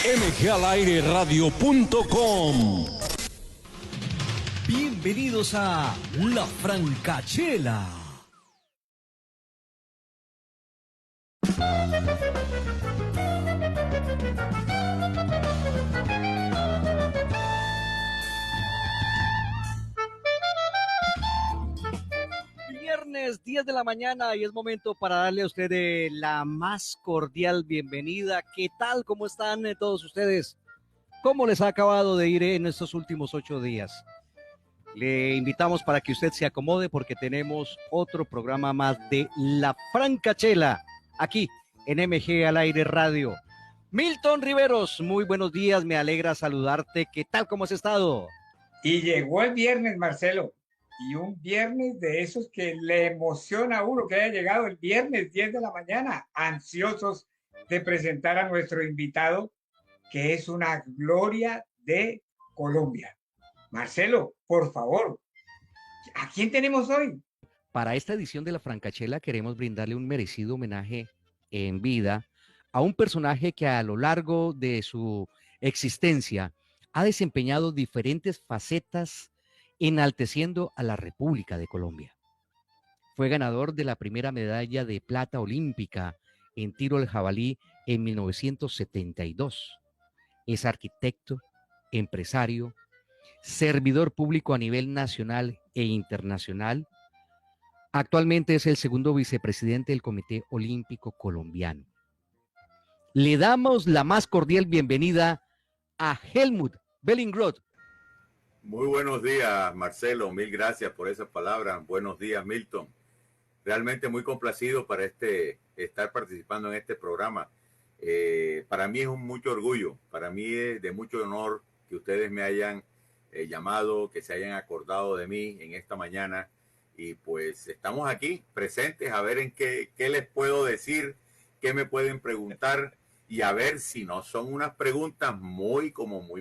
mgalaireradio.com. Bienvenidos a La Francachela. Viernes 10 de la mañana y es momento para darle a ustedes la más cordial bienvenida. ¿Qué tal? ¿Cómo están todos ustedes? ¿Cómo les ha acabado de ir en estos últimos 8 días? Le invitamos para que usted se acomode porque tenemos otro programa más de La Francachela aquí en MG al Aire Radio. Milton Riveros, muy buenos días, me alegra saludarte. ¿Qué tal? ¿Cómo has estado? Y llegó el viernes, Marcelo, y un viernes de esos que le emociona a uno que haya llegado el viernes 10 de la mañana, ansiosos de presentar a nuestro invitado, que es una gloria de Colombia. Marcelo, por favor, ¿a quién tenemos hoy? Para esta edición de La Francachela queremos brindarle un merecido homenaje en vida a un personaje que a lo largo de su existencia ha desempeñado diferentes facetas enalteciendo a la República de Colombia. Fue ganador de la primera medalla de plata olímpica en tiro al jabalí en 1972. Es arquitecto, empresario, servidor público a nivel nacional e internacional. Actualmente es el segundo vicepresidente del Comité Olímpico Colombiano. Le damos la más cordial bienvenida a Helmut Bellingroth. Muy buenos días, Marcelo. Mil gracias por esas palabras. Buenos días, Milton. Realmente muy complacido para estar participando en este programa. Para mí es un mucho orgullo, para mí es de mucho honor que ustedes me hayan llamado, que se hayan acordado de mí en esta mañana. Y pues estamos aquí presentes a ver en qué les puedo decir, qué me pueden preguntar y a ver si no son unas preguntas muy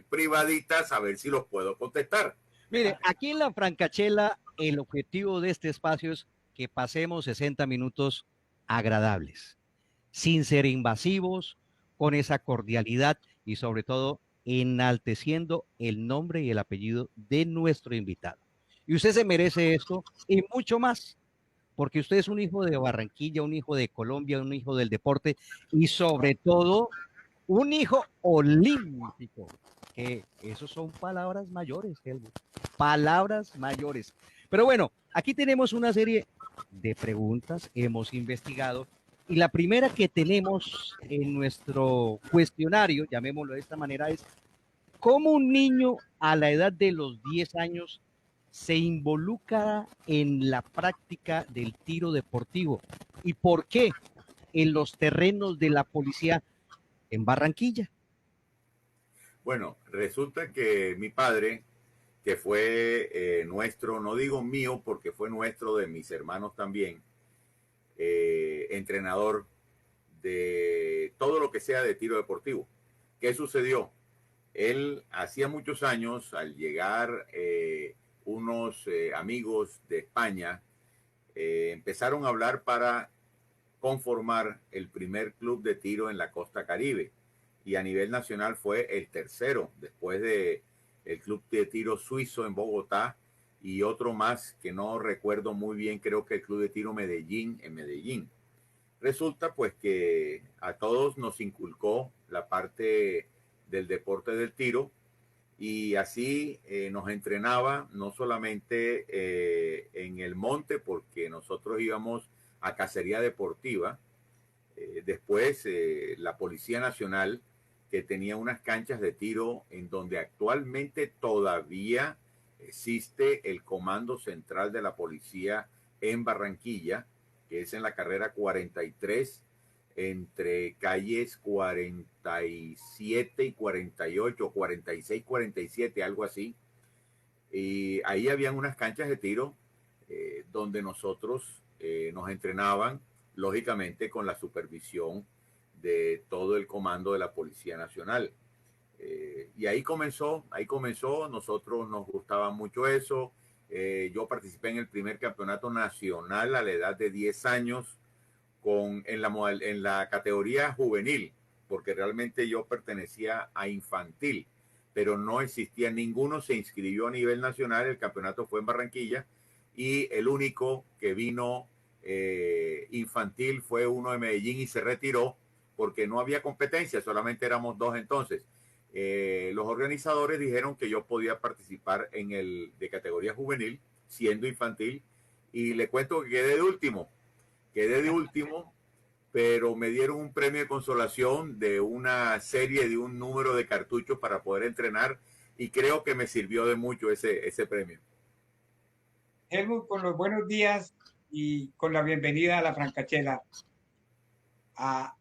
privaditas, a ver si los puedo contestar. Mire, aquí en La Francachela el objetivo de este espacio es que pasemos 60 minutos agradables, sin ser invasivos, con esa cordialidad y sobre todo enalteciendo el nombre y el apellido de nuestro invitado. Y usted se merece esto y mucho más, porque usted es un hijo de Barranquilla, un hijo de Colombia, un hijo del deporte y sobre todo un hijo olímpico, que esos son palabras mayores, Helmut, palabras mayores. Pero bueno, aquí tenemos una serie de preguntas, hemos investigado, y la primera que tenemos en nuestro cuestionario, llamémoslo de esta manera, es ¿cómo un niño a la edad de los 10 años se involucra en la práctica del tiro deportivo? ¿Y por qué en los terrenos de la policía en Barranquilla? Bueno, resulta que mi padre, que fue nuestro, no digo mío porque fue nuestro, de mis hermanos también, entrenador de todo lo que sea de tiro deportivo. ¿Qué sucedió? Él hacía muchos años, al llegar unos amigos de España, empezaron a hablar para conformar el primer club de tiro en la costa Caribe, y a nivel nacional fue el tercero, después de el club de tiro suizo en Bogotá y otro más que no recuerdo muy bien, creo que el club de tiro Medellín en Medellín. Resulta pues que a todos nos inculcó la parte del deporte del tiro, y así nos entrenaba no solamente en el monte, porque nosotros íbamos a cacería deportiva. Después la Policía Nacional, que tenía unas canchas de tiro en donde actualmente todavía existe el Comando Central de la Policía en Barranquilla, que es en la carrera 43, entre calles 47 y 48, 46, 47, algo así. Y ahí habían unas canchas de tiro donde nosotros nos entrenaban, lógicamente con la supervisión de todo el comando de la Policía Nacional. Y ahí comenzó, nosotros nos gustaba mucho eso. Yo participé en el primer campeonato nacional a la edad de 10 años en la categoría juvenil, porque realmente yo pertenecía a infantil, pero no existía, ninguno se inscribió a nivel nacional, el campeonato fue en Barranquilla y el único que vino infantil fue uno de Medellín y se retiró porque no había competencia, solamente éramos dos entonces. Los organizadores dijeron que yo podía participar en el de categoría juvenil, siendo infantil, y le cuento que quedé de último, pero me dieron un premio de consolación de una serie de un número de cartuchos para poder entrenar y creo que me sirvió de mucho ese premio. Helmut, con los buenos días y con la bienvenida a la Francachela. Ah,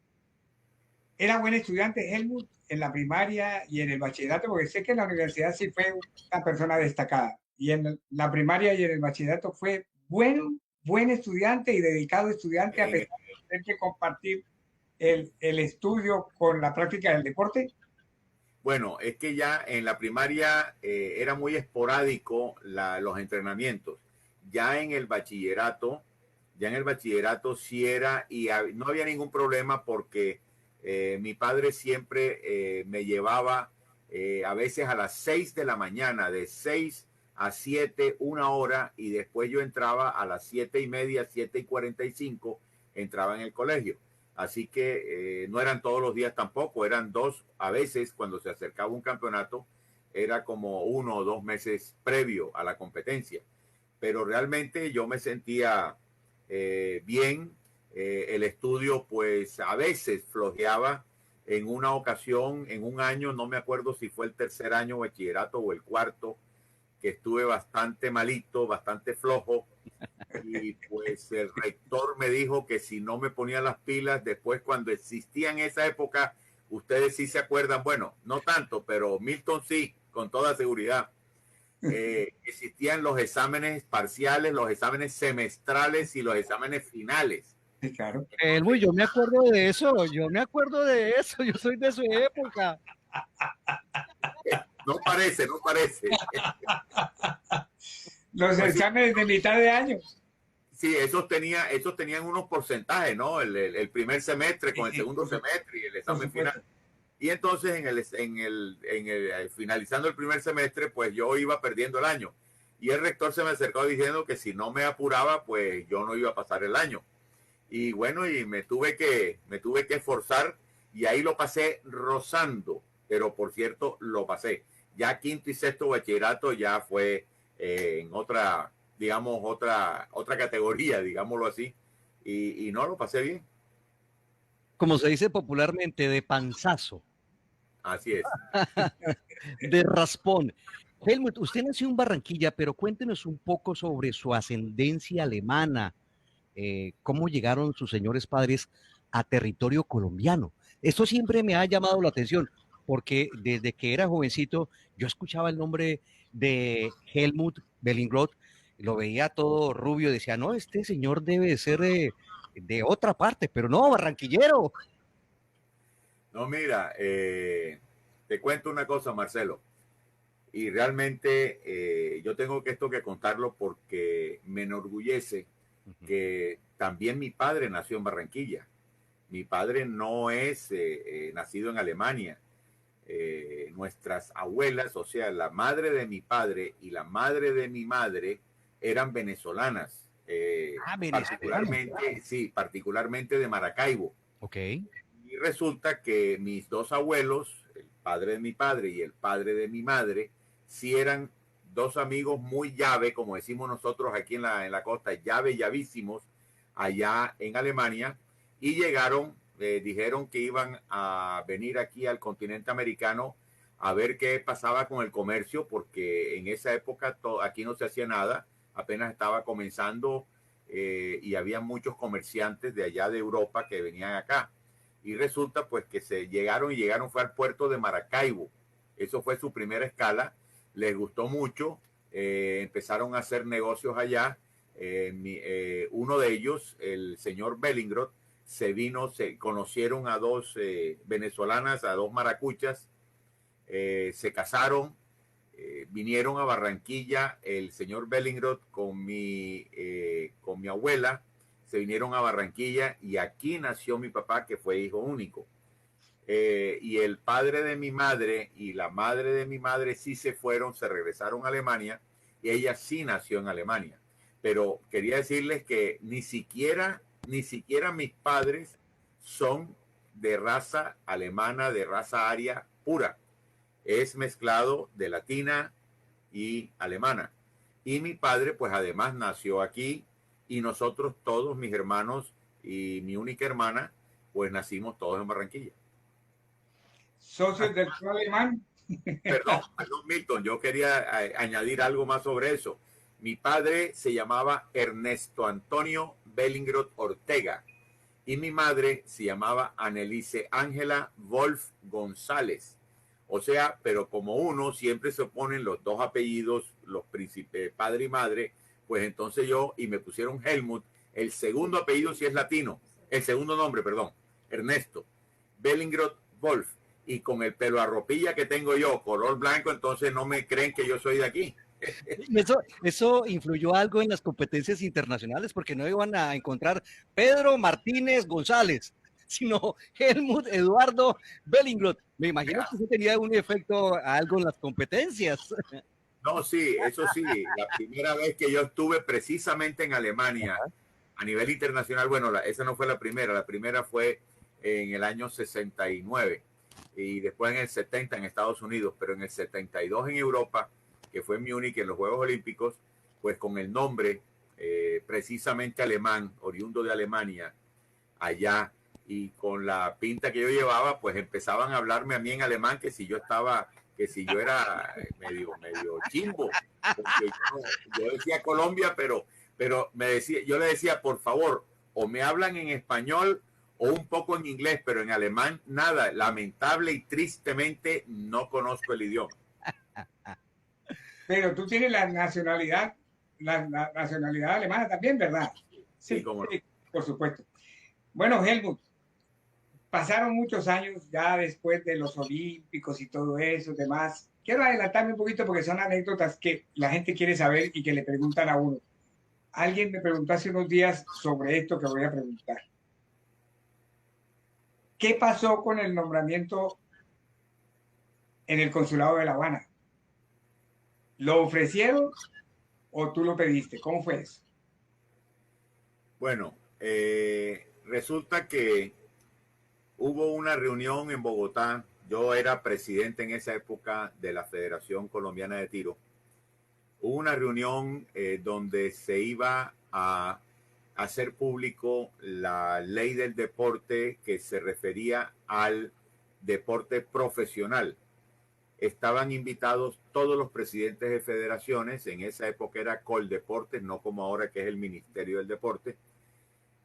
¿era buen estudiante Helmut en la primaria y en el bachillerato? Porque sé que en la universidad sí fue una persona destacada. Y en la primaria y en el bachillerato fue buen estudiante y dedicado estudiante a pesar de tener que compartir el estudio con la práctica del deporte. Bueno, es que ya en la primaria era muy esporádico los entrenamientos. Ya en el bachillerato, sí era y no había ningún problema porque mi padre siempre me llevaba a veces a las 6 de la mañana, de 6 a 7, una hora, y después yo entraba a las 7:30, 7:45, entraba en el colegio. Así que no eran todos los días tampoco, eran dos, a veces cuando se acercaba un campeonato, era como 1 o 2 meses previo a la competencia. Pero realmente yo me sentía bien, el estudio pues a veces flojeaba. En una ocasión, en un año, no me acuerdo si fue el tercer año de bachillerato o el cuarto, que estuve bastante malito, bastante flojo, y pues el rector me dijo que si no me ponía las pilas, después cuando existía en esa época, ustedes sí se acuerdan, bueno, no tanto, pero Milton sí, con toda seguridad, existían los exámenes parciales, los exámenes semestrales y los exámenes finales. Sí, claro. Helmut, yo me acuerdo de eso, yo soy de su época. No parece, no parece. Los Pues sí, exámenes de mitad de año. sí, esos tenían unos porcentajes, ¿no? El primer semestre con el segundo semestre y el examen final. Y entonces finalizando el primer semestre, pues yo iba perdiendo el año. Y el rector se me acercó diciendo que si no me apuraba, pues yo no iba a pasar el año. Y bueno, y me tuve que esforzar y ahí lo pasé rozando, pero por cierto, lo pasé. Ya quinto y sexto bachillerato ya fue en otra, digamos, otra categoría, digámoslo así, y no lo pasé bien. Como se dice popularmente, de panzazo, Así es. de raspón. Helmut, usted nació en Barranquilla, pero cuéntenos un poco sobre su ascendencia alemana. ¿Cómo llegaron sus señores padres a territorio colombiano? Esto siempre me ha llamado la atención, porque desde que era jovencito yo escuchaba el nombre de Helmut Bellingroth, lo veía todo rubio, decía, no, este señor debe ser de otra parte, pero no, barranquillero. No, mira, te cuento una cosa, Marcelo, y realmente yo tengo que esto que contarlo porque me enorgullece que también mi padre nació en Barranquilla. Mi padre no es nacido en Alemania. Nuestras abuelas, o sea, la madre de mi padre y la madre de mi madre eran venezolanas, Venezolano. particularmente, sí, particularmente de Maracaibo. Ok. Y resulta que mis dos abuelos, el padre de mi padre y el padre de mi madre, sí eran dos amigos muy llave, como decimos nosotros aquí en la costa, llavísimos, allá en Alemania, y llegaron, dijeron que iban a venir aquí al continente americano a ver qué pasaba con el comercio, porque en esa época aquí no se hacía nada, apenas estaba comenzando y había muchos comerciantes de allá de Europa que venían acá. Y resulta pues que llegaron fue al puerto de Maracaibo. Eso fue su primera escala. Les gustó mucho. Empezaron a hacer negocios allá. Uno de ellos, el señor Bellingroth, se conocieron a dos venezolanas, a dos maracuchas, se casaron, vinieron a Barranquilla, el señor Bellingroth con mi abuela, se vinieron a Barranquilla y aquí nació mi papá, que fue hijo único. y el padre de mi madre y la madre de mi madre sí se fueron, se regresaron a Alemania y ella sí nació en Alemania. Pero quería decirles que ni siquiera mis padres son de raza alemana, de raza aria pura. Es mezclado de latina y alemana. Y mi padre, pues además nació aquí y nosotros todos, mis hermanos y mi única hermana, pues nacimos todos en Barranquilla. Socios del club alemán. Perdón, Milton, yo quería añadir algo más sobre eso. Mi padre se llamaba Ernesto Antonio Bellingroth Ortega y mi madre se llamaba Anneliese Ángela Wolf González. O sea, pero como uno siempre se oponen los dos apellidos, los príncipes, padre y madre, pues entonces y me pusieron Helmut, el segundo apellido sí es latino, el segundo nombre, perdón, Ernesto Bellingroth Wolf, y con el pelo a ropilla que tengo yo, color blanco, entonces no me creen que yo soy de aquí. Eso influyó algo en las competencias internacionales porque no iban a encontrar Pedro Martínez González, sino Helmut Eduardo Bellingroth. Me imagino que eso tenía un efecto algo en las competencias. No, sí, eso sí. La primera vez que yo estuve precisamente en Alemania a nivel internacional, bueno, esa no fue la primera fue en el año 69 y después en el 70 en Estados Unidos, pero en el 72 en Europa, que fue en Múnich en los Juegos Olímpicos, pues con el nombre precisamente alemán, oriundo de Alemania, allá, y con la pinta que yo llevaba, pues empezaban a hablarme a mí en alemán que si yo era medio chimbo, porque yo decía Colombia, pero yo le decía, por favor, o me hablan en español o un poco en inglés, pero en alemán nada, lamentable y tristemente no conozco el idioma. Pero tú tienes la nacionalidad alemana también, ¿verdad? Sí, cómo no. Sí, por supuesto. Bueno, Helmut, pasaron muchos años ya después de los Olímpicos y todo eso, demás. Quiero adelantarme un poquito porque son anécdotas que la gente quiere saber y que le preguntan a uno. Alguien me preguntó hace unos días sobre esto que voy a preguntar. ¿Qué pasó con el nombramiento en el consulado de La Habana? ¿Lo ofrecieron o tú lo pediste? ¿Cómo fue eso? Bueno, resulta que hubo una reunión en Bogotá. Yo era presidente en esa época de la Federación Colombiana de Tiro. Hubo una reunión donde se iba a hacer público la ley del deporte que se refería al deporte profesional. Estaban invitados todos los presidentes de federaciones. En esa época era Coldeportes, no como ahora que es el Ministerio del Deporte.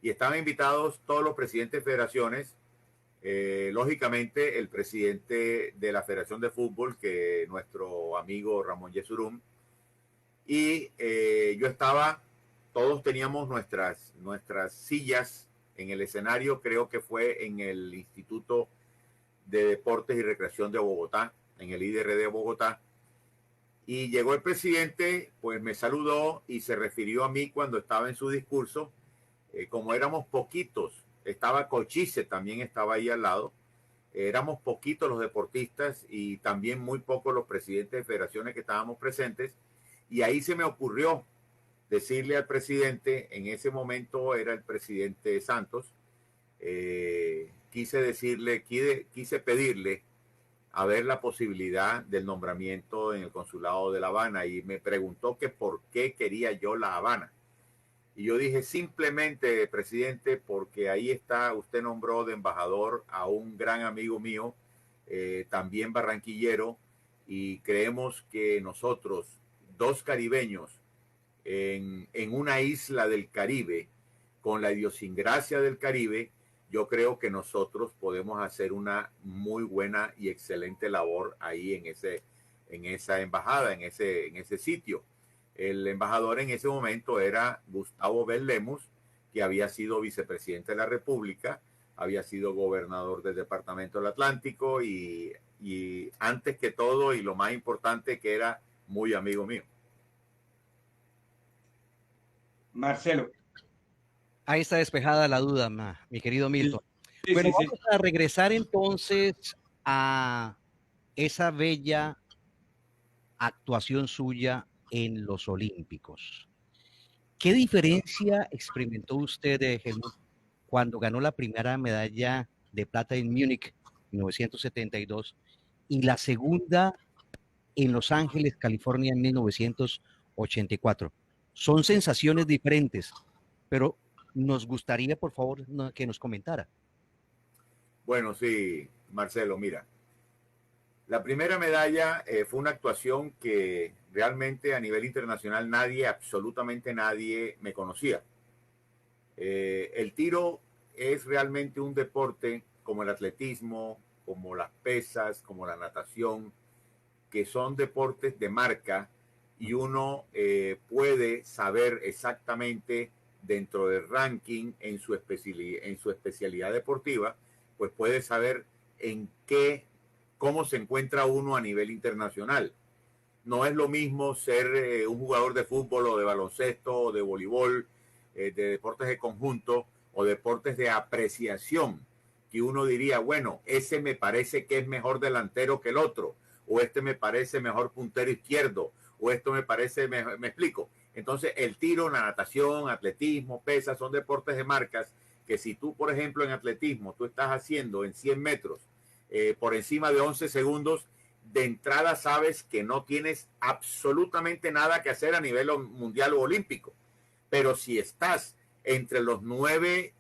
Y estaban invitados todos los presidentes de federaciones. Lógicamente el presidente de la Federación de Fútbol, que nuestro amigo Ramón Yesurún, y yo estaba, todos teníamos nuestras sillas en el escenario, creo que fue en el Instituto de Deportes y Recreación de Bogotá, en el IDR de Bogotá, y llegó el presidente, pues me saludó y se refirió a mí cuando estaba en su discurso. Como éramos poquitos, estaba Cochise, también estaba ahí al lado, éramos poquitos los deportistas y también muy pocos los presidentes de federaciones que estábamos presentes, y ahí se me ocurrió decirle al presidente, en ese momento era el presidente Santos, quise pedirle a ver la posibilidad del nombramiento en el consulado de La Habana, y me preguntó que por qué quería yo La Habana. Y yo dije, simplemente, presidente, porque ahí está, usted nombró de embajador a un gran amigo mío, también barranquillero, y creemos que nosotros, dos caribeños, en una isla del Caribe, con la idiosincrasia del Caribe, yo creo que nosotros podemos hacer una muy buena y excelente labor ahí en esa embajada, en ese sitio. El embajador en ese momento era Gustavo Bel Lemus, que había sido vicepresidente de la República, había sido gobernador del Departamento del Atlántico y antes que todo, y lo más importante, que era muy amigo mío. Marcelo. Ahí está despejada la duda, mi querido Milton. Sí, Bueno, sí, sí. vamos a regresar entonces a esa bella actuación suya en los Olímpicos. ¿Qué diferencia experimentó usted, Helmut, cuando ganó la primera medalla de plata en Múnich 1972 y la segunda en Los Ángeles, California en 1984? Son sensaciones diferentes, pero nos gustaría, por favor, que nos comentara. Bueno, sí, Marcelo, mira, la primera medalla fue una actuación que realmente a nivel internacional nadie, absolutamente nadie me conocía. El tiro es realmente un deporte como el atletismo, como las pesas, como la natación, que son deportes de marca y uno puede saber exactamente dentro del ranking en su especialidad deportiva, pues puede saber en qué, cómo se encuentra uno a nivel internacional. No es lo mismo ser un jugador de fútbol o de baloncesto o de voleibol, de deportes de conjunto o deportes de apreciación, que uno diría, bueno, ese me parece que es mejor delantero que el otro, o este me parece mejor puntero izquierdo, o esto me parece, me explico. Entonces, el tiro, la natación, atletismo, pesas, son deportes de marcas que si tú, por ejemplo, en atletismo, tú estás haciendo en 100 metros por encima de 11 segundos, de entrada sabes que no tienes absolutamente nada que hacer a nivel mundial o olímpico. Pero si estás entre los 9.5,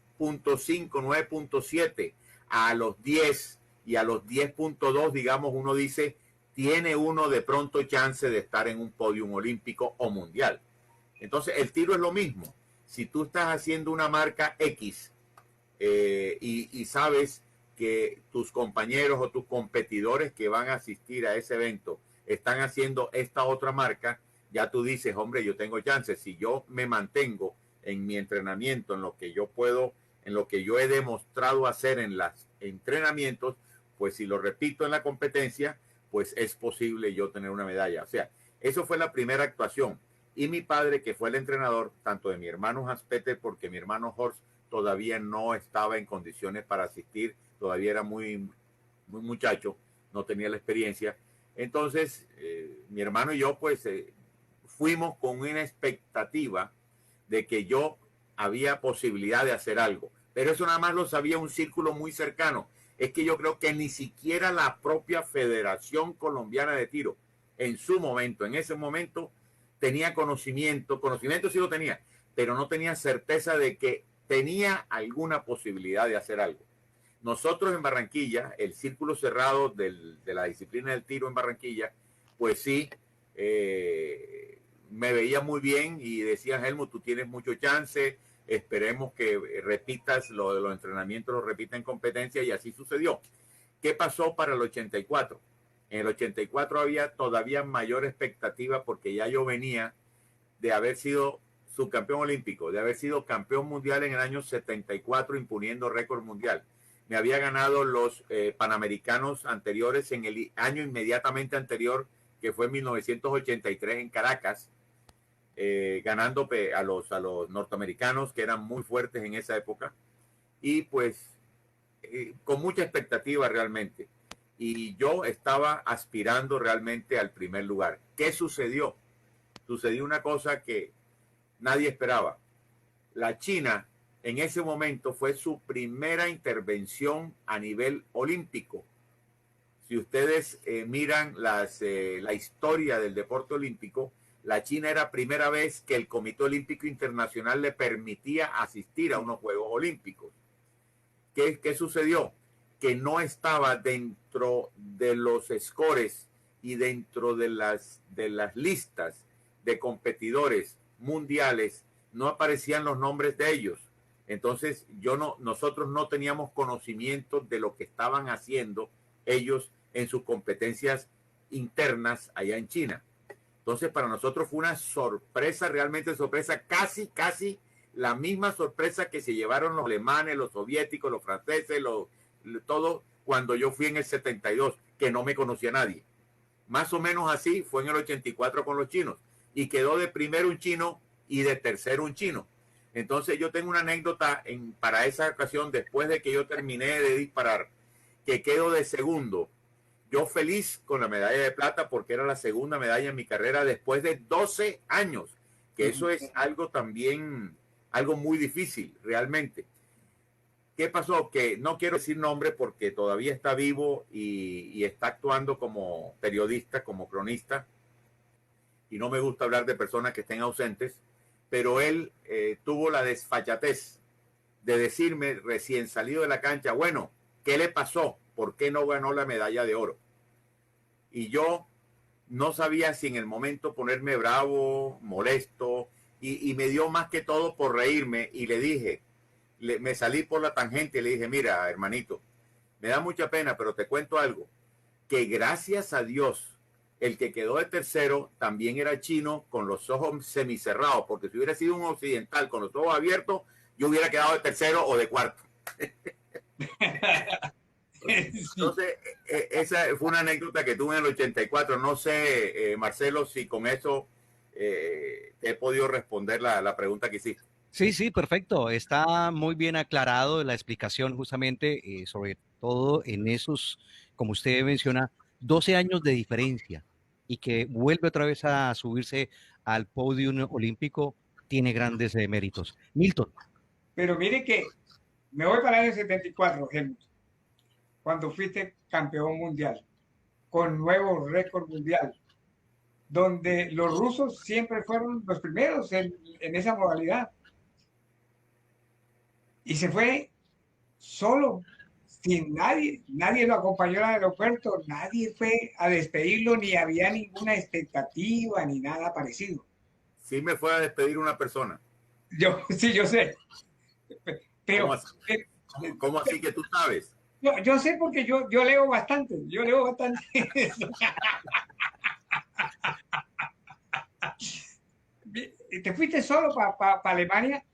9.7 a los 10 y a los 10.2, digamos, uno dice, tiene uno de pronto chance de estar en un podio olímpico o mundial. Entonces, el tiro es lo mismo. Si tú estás haciendo una marca X y sabes que tus compañeros o tus competidores que van a asistir a ese evento están haciendo esta otra marca, ya tú dices, hombre, yo tengo chances. Si yo me mantengo en mi entrenamiento, en lo que yo puedo, en lo que yo he demostrado hacer en los entrenamientos, pues si lo repito en la competencia, pues es posible yo tener una medalla. O sea, eso fue la primera actuación. Y mi padre, que fue el entrenador, tanto de mi hermano Hans Peter, porque mi hermano Horst todavía no estaba en condiciones para asistir, todavía era muy muchacho, no tenía la experiencia. Entonces, mi hermano y yo, pues, fuimos con una expectativa de que yo había posibilidad de hacer algo. Pero eso nada más lo sabía un círculo muy cercano. Es que yo creo que ni siquiera la propia Federación Colombiana de Tiro, en su momento, en ese momento, tenía conocimiento sí lo tenía, pero no tenía certeza de que tenía alguna posibilidad de hacer algo. Nosotros en Barranquilla, el círculo cerrado de la disciplina del tiro en Barranquilla, pues sí, me veía muy bien y decía, Helmut, tú tienes mucho chance, esperemos que repitas lo de los entrenamientos, lo repita en competencia, y así sucedió. ¿Qué pasó para el 84? En el 84 había todavía mayor expectativa porque ya yo venía de haber sido subcampeón olímpico, de haber sido campeón mundial en el año 74 imponiendo récord mundial. Me había ganado los panamericanos anteriores en el año inmediatamente anterior, que fue en 1983 en Caracas, ganando a los norteamericanos que eran muy fuertes en esa época, y pues con mucha expectativa realmente. Y yo estaba aspirando realmente al primer lugar. ¿Qué sucedió? Sucedió una cosa que nadie esperaba. La China en ese momento fue su primera intervención a nivel olímpico. Si ustedes miran la historia del deporte olímpico, la China era primera vez que el Comité Olímpico Internacional le permitía asistir a unos Juegos Olímpicos. ¿Qué sucedió? Que no estaba dentro de los scores y dentro de las listas de competidores mundiales, no aparecían los nombres de ellos. Entonces nosotros no teníamos conocimiento de lo que estaban haciendo ellos en sus competencias internas allá en China. Entonces para nosotros fue una sorpresa, realmente sorpresa, casi la misma sorpresa que se llevaron los alemanes, los soviéticos, los franceses, todo cuando yo fui en el 72, que no me conocía nadie. Más o menos así fue en el 84 con los chinos, y quedó de primero un chino y de tercero un chino. Entonces yo tengo una anécdota para esa ocasión, después de que yo terminé de disparar, que quedo de segundo. Yo feliz con la medalla de plata porque era la segunda medalla en mi carrera después de 12 años, que eso es algo también, algo muy difícil realmente. ¿Qué pasó? Que no quiero decir nombre porque todavía está vivo y está actuando como periodista, como cronista, y no me gusta hablar de personas que estén ausentes, pero él tuvo la desfachatez de decirme recién salido de la cancha, bueno, ¿qué le pasó? ¿Por qué no ganó la medalla de oro? Y yo no sabía si en el momento ponerme bravo, molesto, y me dio más que todo por reírme y le dije, me salí por la tangente y le dije, mira, hermanito, me da mucha pena, pero te cuento algo, que gracias a Dios, el que quedó de tercero también era chino con los ojos semicerrados, porque si hubiera sido un occidental con los ojos abiertos, yo hubiera quedado de tercero o de cuarto. Entonces, esa fue una anécdota que tuve en el 84. No sé, Marcelo, si con eso te he podido responder la pregunta que hiciste. Sí, sí, perfecto. Está muy bien aclarado la explicación justamente, sobre todo en esos, como usted menciona, 12 años de diferencia y que vuelve otra vez a subirse al podio olímpico, tiene grandes méritos. Milton. Pero mire que me voy para el año 74, Helmut, cuando fuiste campeón mundial, con nuevo récord mundial, donde los rusos siempre fueron los primeros en esa modalidad. Y se fue solo, sin nadie. Nadie lo acompañó al aeropuerto, nadie fue a despedirlo, ni había ninguna expectativa, ni nada parecido. Sí me fue a despedir una persona. Sí, yo sé. Pero, ¿Cómo así que tú sabes? yo sé porque yo leo bastante, Te fuiste solo para Alemania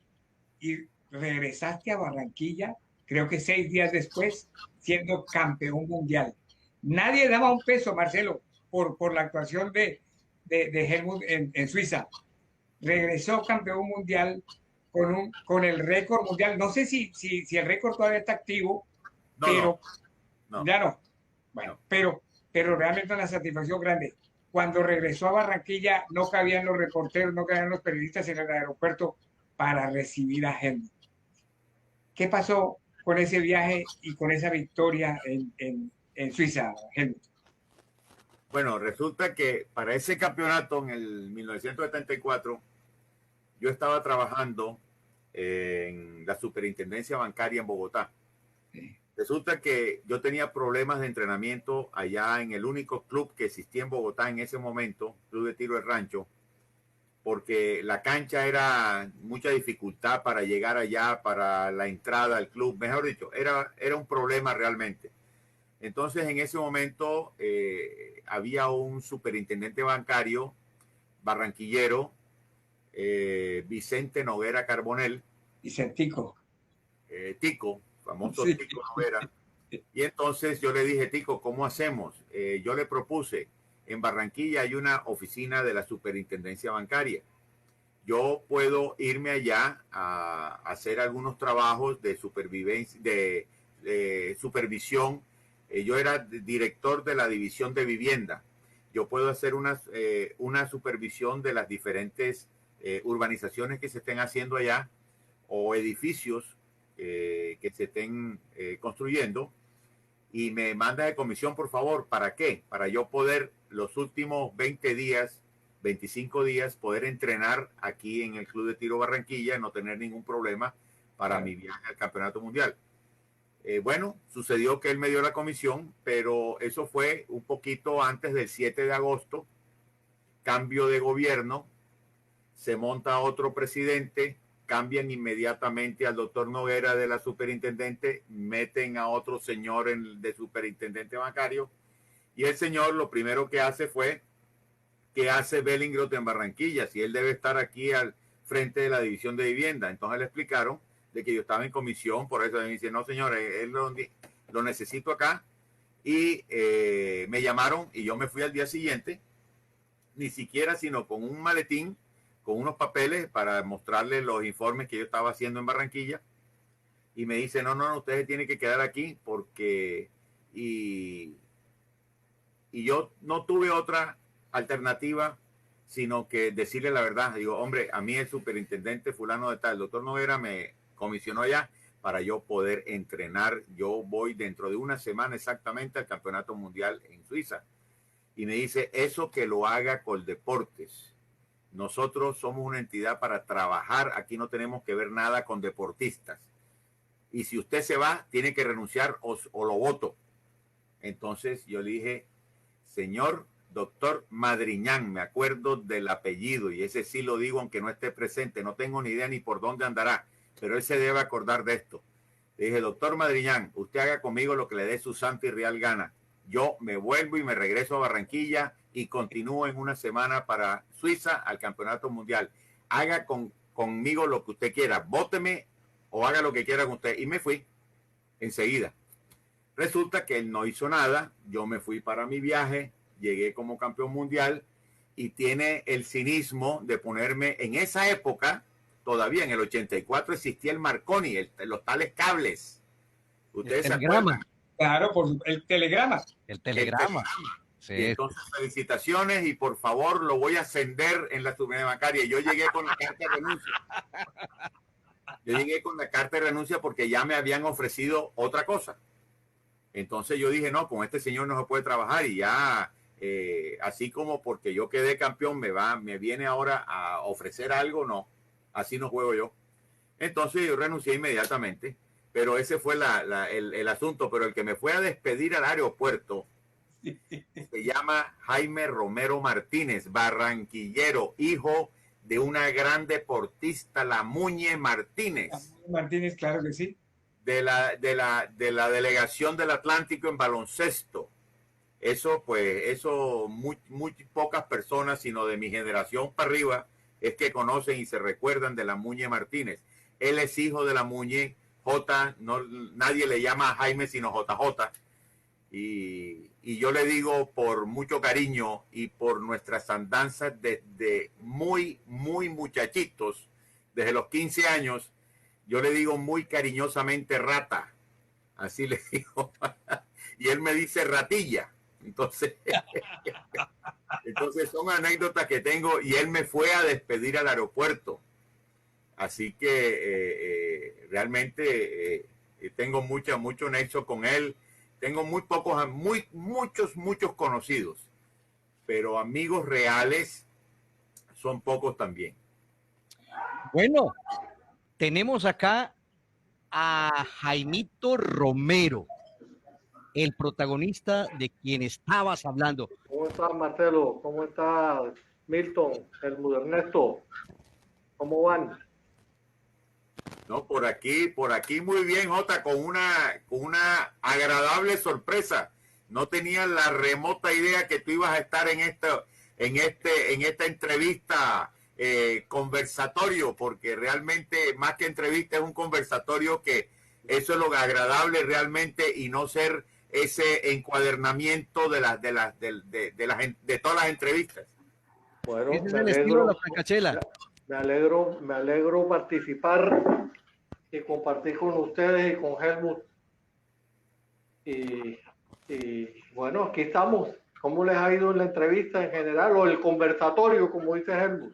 y regresaste a Barranquilla, creo que 6 días después, siendo campeón mundial. Nadie daba un peso, Marcelo, por la actuación de Helmut en Suiza. Regresó campeón mundial con el récord mundial. No sé si el récord todavía está activo, pero no. Ya no. Bueno, pero realmente una satisfacción grande. Cuando regresó a Barranquilla, no cabían los reporteros, no cabían los periodistas en el aeropuerto para recibir a Helmut. ¿Qué pasó con ese viaje y con esa victoria en Suiza, Helmut? Bueno, resulta que para ese campeonato en el 1974, yo estaba trabajando en la superintendencia bancaria en Bogotá. Resulta que yo tenía problemas de entrenamiento allá en el único club que existía en Bogotá en ese momento, Club de Tiro del Rancho, porque la cancha era mucha dificultad para llegar allá, para la entrada al club, mejor dicho, era un problema realmente. Entonces en ese momento había un superintendente bancario barranquillero, Vicente Noguera Carbonell. Vicentico. Tico, famoso Sí. Tico Noguera. Y entonces yo le dije, Tico, ¿cómo hacemos? Yo le propuse, en Barranquilla hay una oficina de la superintendencia bancaria. Yo puedo irme allá a hacer algunos trabajos de supervivencia, de supervisión. Yo era director de la división de vivienda. Yo puedo hacer una supervisión de las diferentes urbanizaciones que se estén haciendo allá o edificios que se estén construyendo, y me manda de comisión, por favor. ¿Para qué? Para yo poder los últimos 20 días, 25 días, poder entrenar aquí en el Club de Tiro Barranquilla, no tener ningún problema para mi viaje al Campeonato Mundial. Bueno, sucedió que él me dio la comisión, pero eso fue un poquito antes del 7 de agosto, cambio de gobierno, se monta otro presidente, cambian inmediatamente al doctor Noguera de la superintendente, meten a otro señor de superintendente bancario, y el señor lo primero que hace fue, ¿qué hace Bellingroth en Barranquilla? Si él debe estar aquí al frente de la división de vivienda. Entonces le explicaron de que yo estaba en comisión, por eso me dice, no señor, él lo necesito acá, y me llamaron y yo me fui al día siguiente, ni siquiera sino con un maletín, con unos papeles para mostrarle los informes que yo estaba haciendo en Barranquilla. Y me dice, no, ustedes tienen que quedar aquí porque... Y yo no tuve otra alternativa sino que decirle la verdad. Digo, hombre, a mí el superintendente fulano de tal, el doctor Noguera, me comisionó allá para yo poder entrenar. Yo voy dentro de una semana exactamente al Campeonato Mundial en Suiza. Y me dice, eso que lo haga Coldeportes. Nosotros somos una entidad para trabajar. Aquí no tenemos que ver nada con deportistas. Y si usted se va, tiene que renunciar o lo voto. Entonces yo le dije, señor doctor Madriñán, me acuerdo del apellido y ese sí lo digo aunque no esté presente, no tengo ni idea ni por dónde andará, pero él se debe acordar de esto. Le dije, doctor Madriñán, usted haga conmigo lo que le dé su santa y real gana. Yo me vuelvo y me regreso a Barranquilla y continúo en una semana para Suiza al Campeonato Mundial. Haga conmigo lo que usted quiera, vóteme o haga lo que quiera con usted. Y me fui enseguida. Resulta que él no hizo nada, yo me fui para mi viaje, llegué como campeón mundial y tiene el cinismo de ponerme en esa época, todavía en el 84 existía el Marconi, los tales cables. ¿Ustedes se acuerdan? Claro, por el telegrama. El telegrama. Sí. Y entonces, felicitaciones y por favor lo voy a ascender en la subvención bancaria. Yo llegué con la carta de renuncia. Yo llegué con la carta de renuncia porque ya me habían ofrecido otra cosa. Entonces yo dije, no, con este señor no se puede trabajar y ya, así como porque yo quedé campeón me viene ahora a ofrecer algo, no, así no juego yo. Entonces yo renuncié inmediatamente, pero ese fue el asunto. Pero el que me fue a despedir al aeropuerto se llama Jaime Romero Martínez, barranquillero, hijo de una gran deportista, la Muñe Martínez. La Muñe Martínez, claro que sí. De la delegación del Atlántico en baloncesto. Eso, pues, muy pocas personas, sino de mi generación para arriba, es que conocen y se recuerdan de la Muñe Martínez. Él es hijo de la Muñe, nadie le llama a Jaime sino JJ. Y yo le digo por mucho cariño y por nuestras andanzas desde muy muchachitos, desde los 15 años, yo le digo muy cariñosamente rata, así le digo, y él me dice ratilla. Entonces son anécdotas que tengo y él me fue a despedir al aeropuerto. Así que realmente tengo mucho nexo con él. Tengo muchos conocidos, pero amigos reales son pocos también. Bueno, tenemos acá a Jaimito Romero, el protagonista de quien estabas hablando. ¿Cómo estás, Marcelo? ¿Cómo está Milton, el Ernesto? ¿Cómo van? No, por aquí muy bien, Jota, con una agradable sorpresa. No tenía la remota idea que tú ibas a estar en esta entrevista conversatorio, porque realmente más que entrevista es un conversatorio, que eso es lo agradable realmente, y no ser ese encuadernamiento de todas las entrevistas. Bueno, ese es el estilo de la francachela. Me alegro participar y compartir con ustedes y con Helmut. Y bueno, aquí estamos. ¿Cómo les ha ido en la entrevista en general o el conversatorio, como dice Helmut?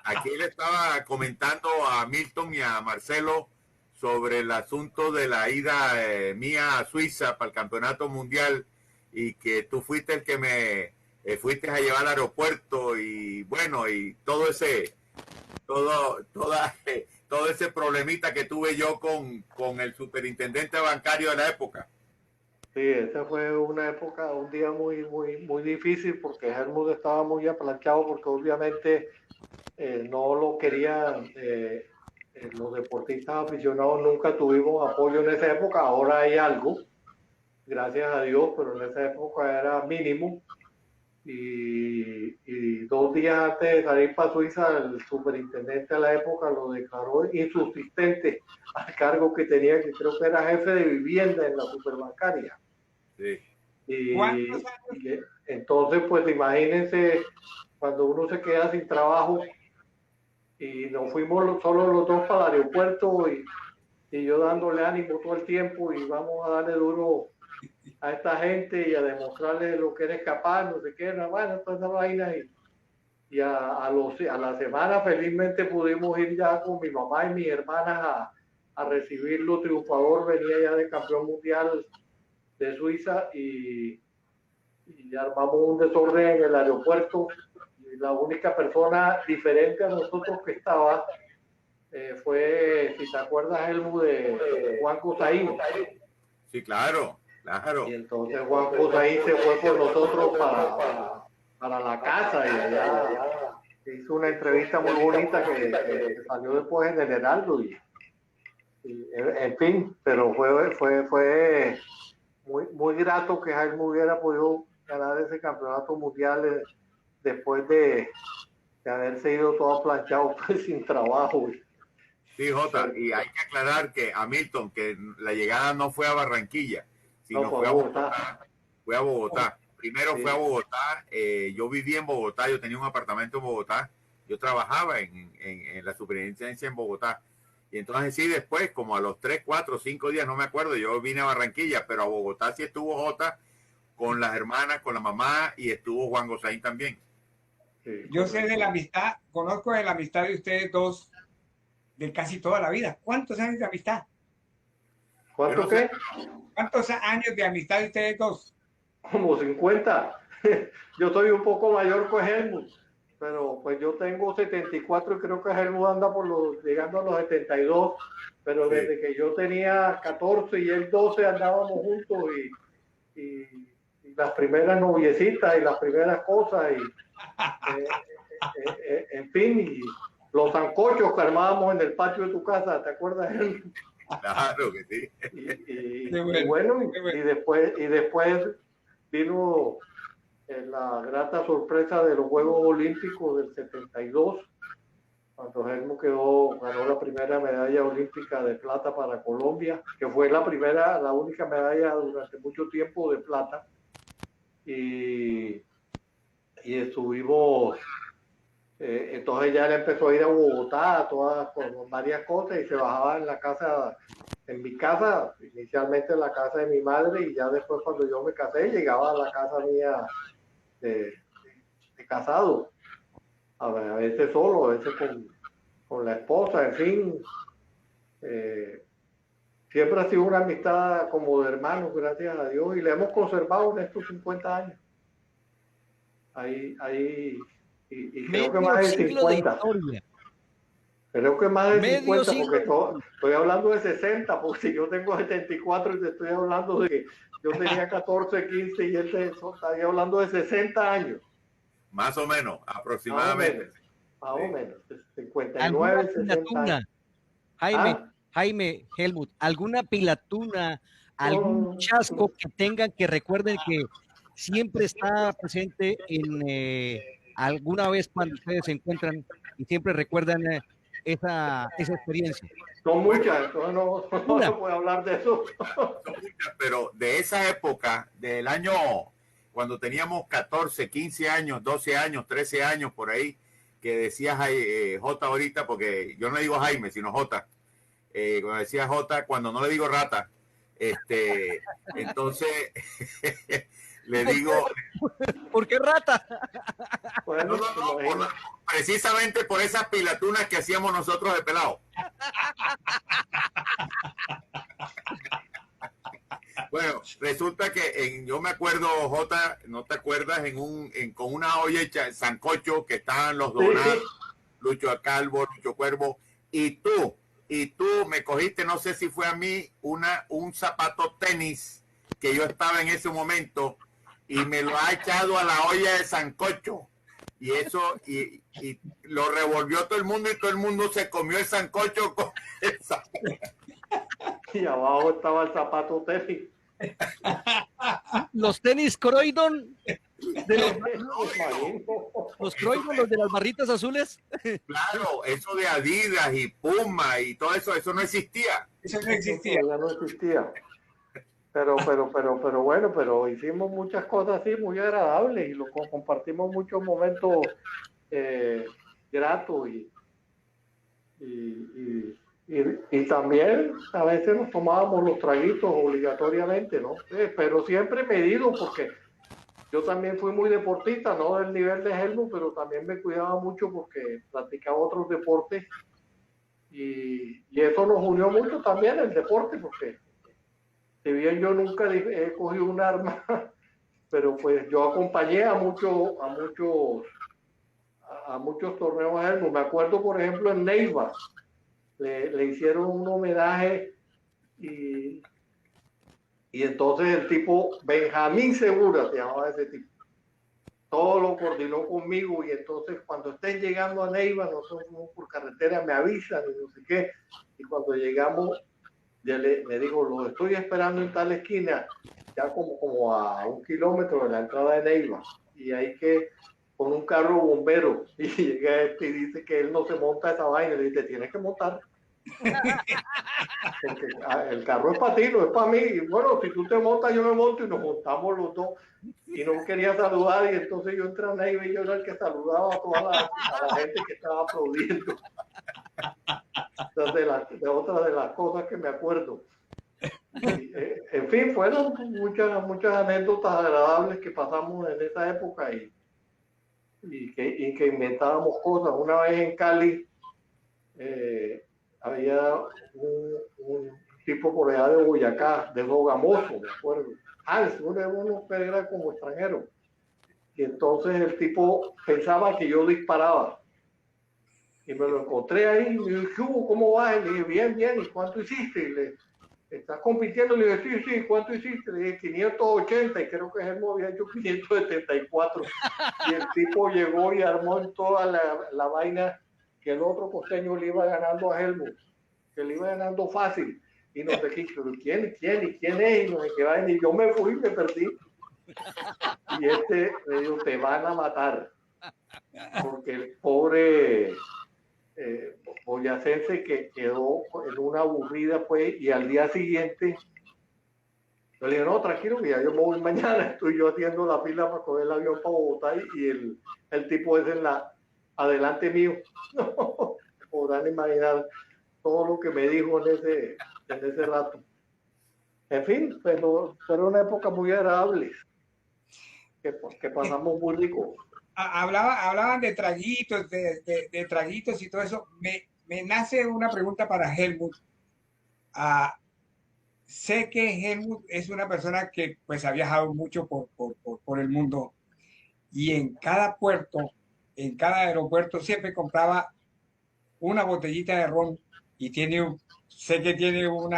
Aquí le estaba comentando a Milton y a Marcelo sobre el asunto de la ida mía a Suiza para el Campeonato Mundial, y que tú fuiste el que me fuiste a llevar al aeropuerto, y bueno, y todo ese problemita que tuve yo con el superintendente bancario de la época. Sí, esa fue una época, un día muy difícil, porque Helmut estaba muy aplanchado, porque obviamente no lo querían. Los deportistas aficionados nunca tuvimos apoyo en esa época. Ahora hay algo, gracias a Dios, pero en esa época era mínimo. Y 2 días antes de salir para Suiza, el superintendente de la época lo declaró insubsistente al cargo que tenía, que creo que era jefe de vivienda en la superbancaria. Sí. Y entonces, pues imagínense, cuando uno se queda sin trabajo, y nos fuimos solo los dos para el aeropuerto y yo dándole ánimo todo el tiempo y vamos a darle duro a esta gente y a demostrarle lo que eres capaz, no sé qué, bueno, toda esa vaina y a la semana felizmente pudimos ir ya con mi mamá y mis hermanas a recibirlo triunfador, venía ya de campeón mundial de Suiza y armamos un desorden en el aeropuerto y la única persona diferente a nosotros que estaba fue, si te acuerdas, Helmut, de Juan Cosaín. Sí, claro, claro. Y entonces Juan Cosaín se fue por nosotros para la casa y allá hizo una entrevista muy bonita que salió después en el Heraldo y en fin, pero fue muy grato que Jaime hubiera podido ganar ese campeonato mundial después de haberse ido todo planchado pues, sin trabajo. Sí, Jota, y hay que aclarar que a Milton, que la llegada no fue a Barranquilla, sino No, fue a Bogotá. Fue a Bogotá. Primero Sí. fue a Bogotá, yo vivía en Bogotá, yo tenía un apartamento en Bogotá, yo trabajaba en la superintendencia en Bogotá. Y entonces sí, después, como a los 3, 4, 5 días, no me acuerdo, yo vine a Barranquilla, pero a Bogotá sí estuvo Jota con las hermanas, con la mamá, y estuvo Juan Gosaín también. Sí, Yo sé de la amistad, conozco de la amistad de ustedes dos de casi toda la vida. ¿Cuántos años de amistad? ¿Cuánto no qué? ¿Cuántos años de amistad de ustedes dos? Como 50. Yo soy un poco mayor que Helmut, pero pues yo tengo 74 y creo que Helmut anda llegando a los 72, pero Sí. desde que yo tenía 14 y él 12 andábamos juntos y las primeras noviecitas y las primeras cosas en fin, y los sancochos que armábamos en el patio de tu casa, ¿te acuerdas? Claro que sí. Y bueno, y después vino la grata sorpresa de los Juegos Olímpicos del 72, cuando Helmut ganó la primera medalla olímpica de plata para Colombia, que fue la única medalla durante mucho tiempo de plata. Y estuvimos, entonces ya él empezó a ir a Bogotá, con varias cosas, y se bajaba en mi casa, inicialmente en la casa de mi madre, y ya después cuando yo me casé, llegaba a la casa mía de casado, a veces solo, a veces con la esposa, en fin. Siempre ha sido una amistad como de hermanos, gracias a Dios, y le hemos conservado en estos 50 años. Y creo que Medio más de siglo de 50. historia. Creo que más de Medio 50, porque siglo. estoy hablando de 60, porque si yo tengo 74 y te estoy hablando de que yo tenía 14, 15 y él estaría hablando de 60 años. Más o menos, aproximadamente. Más o menos, 59, ¿Alguna 60 pilatuna, años. Jaime, Helmut, alguna pilatuna, algún No, chasco que tengan que recuerden que siempre está presente en alguna vez cuando ustedes se encuentran y siempre recuerdan esa experiencia? son muchas, entonces no Una. se puede hablar de eso. Pero de esa época, del año cuando teníamos 14, 15 años, 12 años, 13 años por ahí, que decía J ahorita, porque yo no le digo Jaime, sino J, cuando decía J, cuando no le digo rata, entonces le digo... ¿Por qué rata? Bueno, precisamente por esas pilatunas que hacíamos nosotros de pelado. Bueno, resulta que yo me acuerdo, Jota, ¿no te acuerdas? Con una olla hecha sancocho que estaban los Donados, Lucho Calvo, Lucho Cuervo, y tú me cogiste, no sé si fue a mí, un zapato tenis que yo estaba en ese momento y me lo ha echado a la olla de sancocho. Y eso, y lo revolvió todo el mundo y todo el mundo se comió el sancocho con esa. Y abajo estaba el zapato tenis. Los tenis Croydon de los Croydon, los de las barritas azules. Claro, eso de Adidas y Puma y todo eso, eso no existía. Eso no existía. Ya no existía. Pero bueno, pero hicimos muchas cosas así muy agradables y compartimos muchos momentos gratos y también a veces nos tomábamos los traguitos obligatoriamente, ¿no? Pero siempre medido, porque yo también fui muy deportista, no del nivel de Helmut, pero también me cuidaba mucho porque practicaba otros deportes y eso nos unió mucho también el deporte, porque si bien yo nunca he cogido un arma, pero pues yo acompañé a muchos torneos de Helmut. Me acuerdo, por ejemplo, en Neiva, le hicieron un homenaje y, y entonces el tipo, Benjamín Segura se llamaba ese tipo, todo lo coordinó conmigo y entonces cuando estén llegando a Neiva, nosotros por carretera me avisan y no sé qué, y cuando llegamos, me dijo, lo estoy esperando en tal esquina, ya como a 1 kilómetro de la entrada de Neiva, y hay que con un carro bombero, y llega este y dice que él no se monta esa vaina, y le dice, tienes que montar. Porque el carro es para ti, no es para mí. Y bueno, si tú te montas, yo me monto y nos montamos los dos. Y no quería saludar, y entonces yo entré a Neiva y yo era el que saludaba a la gente que estaba aplaudiendo. De otras de las cosas que me acuerdo. Y, en fin, fueron muchas anécdotas agradables que pasamos en esa época y que inventábamos cosas. Una vez en Cali había un tipo por allá de Boyacá, de Sogamoso, me acuerdo. Hans, uno que era como extranjero. Y entonces el tipo pensaba que yo disparaba. Y me lo encontré ahí y me dijo, ¿cómo vas? Y le dije, bien, bien, ¿y cuánto hiciste? Y le ¿estás compitiendo? Le dije, sí, ¿cuánto hiciste? Le dije, 580, y creo que él me había hecho 574. Y el tipo llegó y armó en toda la vaina que el otro costeño le iba ganando a Helmut, que le iba ganando fácil. Y no sé qué, ¿quién es? Y no sé qué vaina. Y yo me fui, me perdí. Y este me dijo, te van a matar. Porque el pobre boyacense que quedó en una aburrida fue, y al día siguiente yo le dije, no, tranquilo, que ya yo me voy mañana, estoy yo haciendo la fila para coger el avión para Bogotá y el tipo es adelante mío. No, podrán imaginar todo lo que me dijo en ese rato. En fin, pero fue una época muy agradable, que pasamos muy rico. Hablaban de traguitos, de traguitos y todo eso. Me nace una pregunta para Helmut. Sé que Helmut es una persona que pues ha viajado mucho por el mundo y en cada puerto, en cada aeropuerto siempre compraba una botellita de ron y sé que tiene un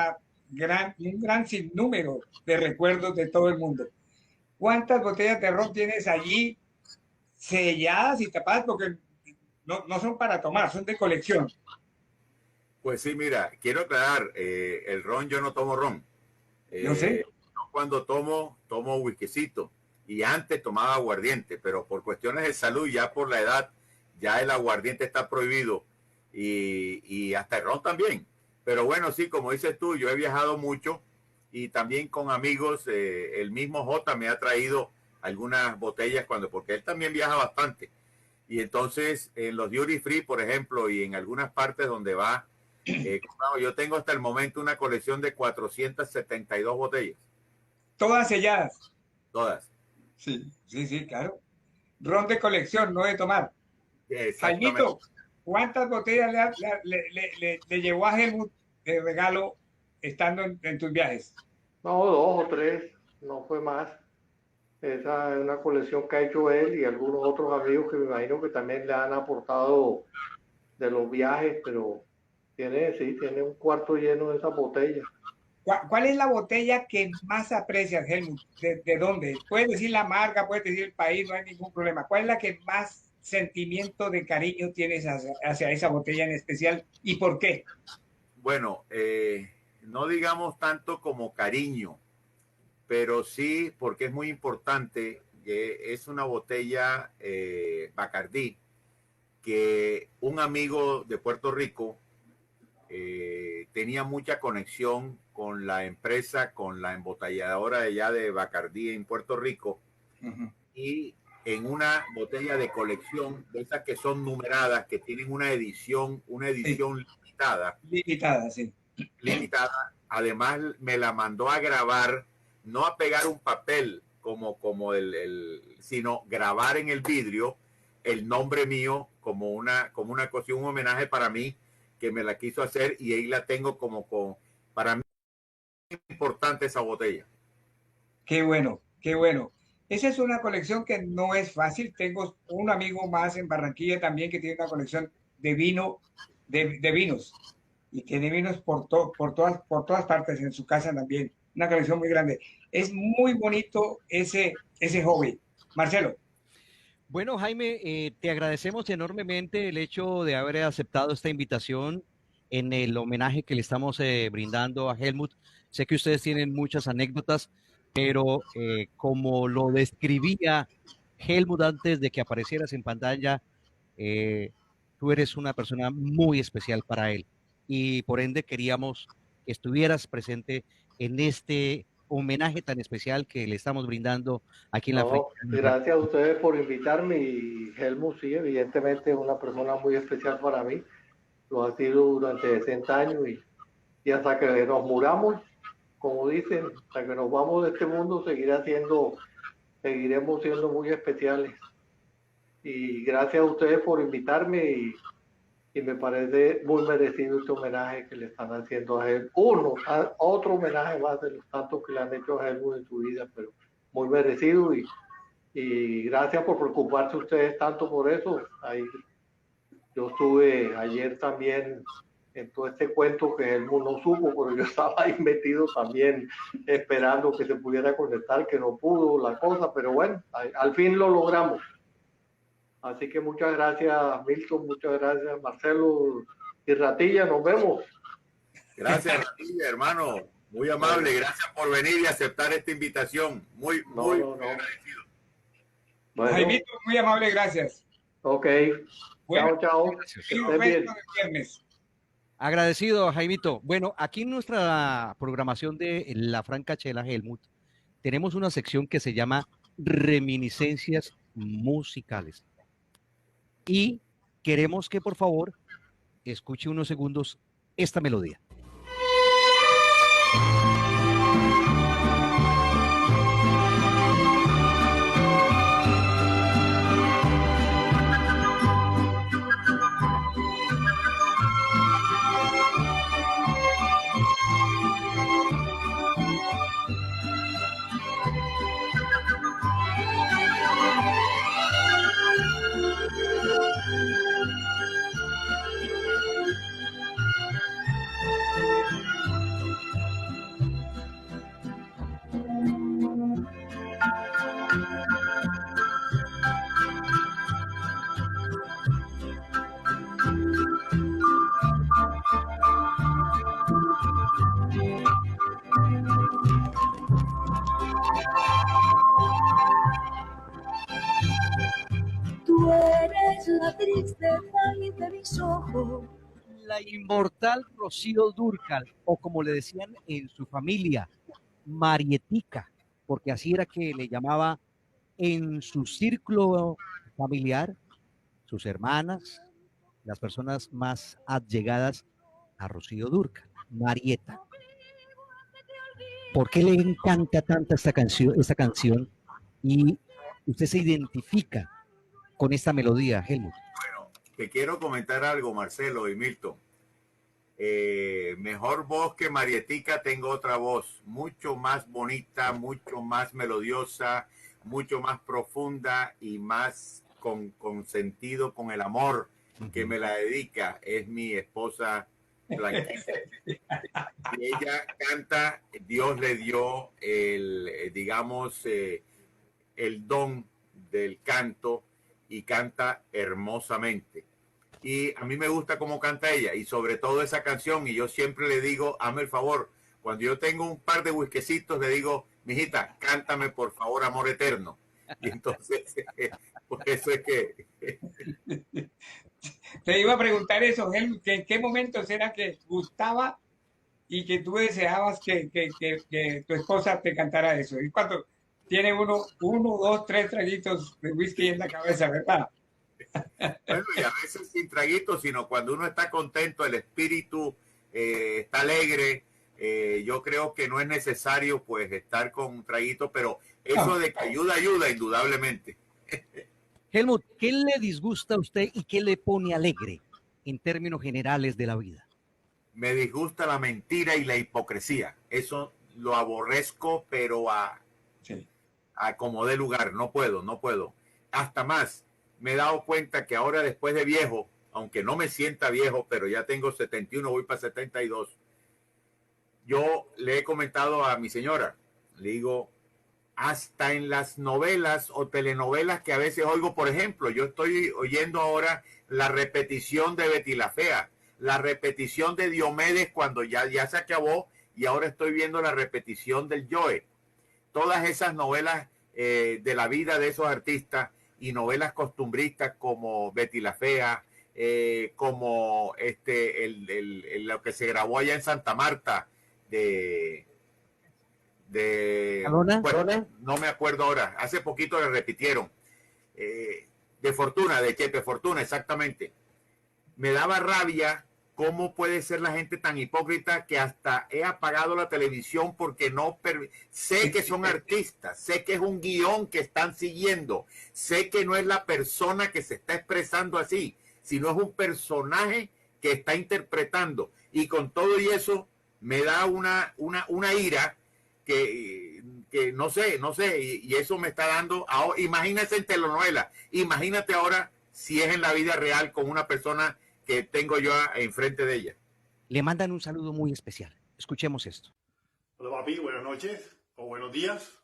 gran sinnúmero de recuerdos de todo el mundo. ¿Cuántas botellas de ron tienes allí selladas y tapadas? Porque no son para tomar, son de colección. Pues sí, mira, quiero aclarar, el ron, yo no tomo ron. Yo sé. Cuando tomo whiskycito. Y antes tomaba aguardiente, pero por cuestiones de salud, ya por la edad, ya el aguardiente está prohibido. Y hasta el ron también. Pero bueno, sí, como dices tú, yo he viajado mucho y también con amigos. El mismo J me ha traído algunas botellas porque él también viaja bastante. Y entonces en los duty free, por ejemplo, y en algunas partes donde va, yo tengo hasta el momento una colección de 472 botellas. Todas selladas. Todas. Sí, sí, sí, claro. Ron de colección, no de tomar. Exactamente. Jaimito, ¿cuántas botellas le llevó a Helmut de regalo estando en tus viajes? No, 2 o 3, no fue más. Esa es una colección que ha hecho él y algunos otros amigos que me imagino que también le han aportado de los viajes, pero tiene un cuarto lleno de esas botellas. ¿Cuál es la botella que más aprecias, Helmut? ¿De dónde? Puedes decir la marca, puedes decir el país, no hay ningún problema. ¿Cuál es la que más sentimiento de cariño tienes hacia esa botella en especial y por qué? Bueno, no digamos tanto como cariño, pero sí porque es muy importante que es una botella Bacardí que un amigo de Puerto Rico tenía mucha conexión con la empresa, con la embotelladora de allá de Bacardí en Puerto Rico. Y en una botella de colección, de esas que son numeradas, que tienen una edición limitada. Limitada, sí. Limitada. Además, me la mandó a grabar, no a pegar un papel como sino grabar en el vidrio el nombre mío como una cosa, un homenaje para mí, que me la quiso hacer, y ahí la tengo para mí es importante esa botella. Qué bueno, qué bueno. Esa es una colección que no es fácil. Tengo un amigo más en Barranquilla también que tiene una colección de vino, de vinos, y tiene vinos por todas partes en su casa también. Una colección muy grande. Es muy bonito ese hobby. Marcelo. Bueno, Jaime, te agradecemos enormemente el hecho de haber aceptado esta invitación en el homenaje que le estamos brindando a Helmut. Sé que ustedes tienen muchas anécdotas, pero como lo describía Helmut antes de que aparecieras en pantalla, eh, tú eres una persona muy especial para él y por ende queríamos que estuvieras presente en este homenaje tan especial que le estamos brindando aquí en la No, gracias a ustedes por invitarme, y Helmut sí, evidentemente es una persona muy especial para mí, lo ha sido durante 60 años, y hasta que nos muramos, como dicen, hasta que nos vamos de este mundo, seguiremos siendo muy especiales. Y gracias a ustedes por invitarme, y me parece muy merecido este homenaje que le están haciendo a él. Otro homenaje más de los tantos que le han hecho a Helmut en su vida, pero muy merecido, y gracias por preocuparse ustedes tanto por eso. Ahí, yo estuve ayer también en todo este cuento que Helmut no supo, pero yo estaba ahí metido también esperando que se pudiera conectar, que no pudo la cosa, pero bueno, al fin lo logramos. Así que muchas gracias, Milton, muchas gracias, Marcelo y Ratilla, nos vemos. Gracias, Ratilla, hermano, muy amable, gracias por venir y aceptar esta invitación, muy agradecido. Bueno. Jaimito, muy amable, gracias. Ok, bueno, chao. Agradecido, Jaimito. Bueno, aquí en nuestra programación de La Francachela, Helmut, tenemos una sección que se llama Reminiscencias Musicales. Y queremos que por favor escuche unos segundos esta melodía. Tú eres la tristeza de mis ojos. La inmortal Rocío Dúrcal, o como le decían en su familia, Marietica, porque así era que le llamaba en su círculo familiar, sus hermanas, las personas más allegadas a Rocío Dúrcal, Marieta. ¿Por qué le encanta tanto esta canción y usted se identifica con esta melodía, Helmut? Bueno, te quiero comentar algo, Marcelo y Milton. Mejor voz que Marietica, tengo otra voz, mucho más bonita, mucho más melodiosa, mucho más profunda y más con sentido, con el amor que me la dedica. Es mi esposa Blanquita. Y ella canta, Dios le dio el don del canto, y canta hermosamente. Y a mí me gusta cómo canta ella, y sobre todo esa canción, y yo siempre le digo, hazme el favor, cuando yo tengo un par de whiskecitos, le digo, mijita, cántame por favor Amor Eterno. Y entonces, por eso es que... Te iba a preguntar eso, Helmut, que en qué momento era que gustaba y que tú deseabas que tu esposa te cantara eso. ¿Y tiene uno, dos, tres traguitos de whisky en la cabeza, ¿verdad? Bueno, y a veces sin traguitos, sino cuando uno está contento, el espíritu está alegre. Yo creo que no es necesario pues estar con un traguito, pero eso de que ayuda, ayuda indudablemente. Helmut, ¿qué le disgusta a usted y qué le pone alegre en términos generales de la vida? Me disgusta la mentira y la hipocresía. Eso lo aborrezco, pero Sí. a como dé lugar. No puedo. Hasta más, me he dado cuenta que ahora después de viejo, aunque no me sienta viejo, pero ya tengo 71, voy para 72, yo le he comentado a mi señora, le digo, hasta en las novelas o telenovelas que a veces oigo, por ejemplo, yo estoy oyendo ahora la repetición de Betty la Fea, la repetición de Diomedes cuando ya se acabó, y ahora estoy viendo la repetición del Joe. Todas esas novelas de la vida de esos artistas y novelas costumbristas como Betty la Fea, como lo que se grabó allá en Santa Marta bueno, no me acuerdo ahora, hace poquito le repitieron, de Fortuna, de Chepe Fortuna, exactamente. Me daba rabia cómo puede ser la gente tan hipócrita que hasta he apagado la televisión porque sé que son artistas, sé que es un guión que están siguiendo, sé que no es la persona que se está expresando así, sino es un personaje que está interpretando, y con todo y eso me da una ira que no sé, y eso me está dando, ahora, imagínense en telenovela, imagínate ahora si es en la vida real con una persona que tengo yo enfrente de ella. Le mandan un saludo muy especial. Escuchemos esto. Hola papi, buenas noches o buenos días.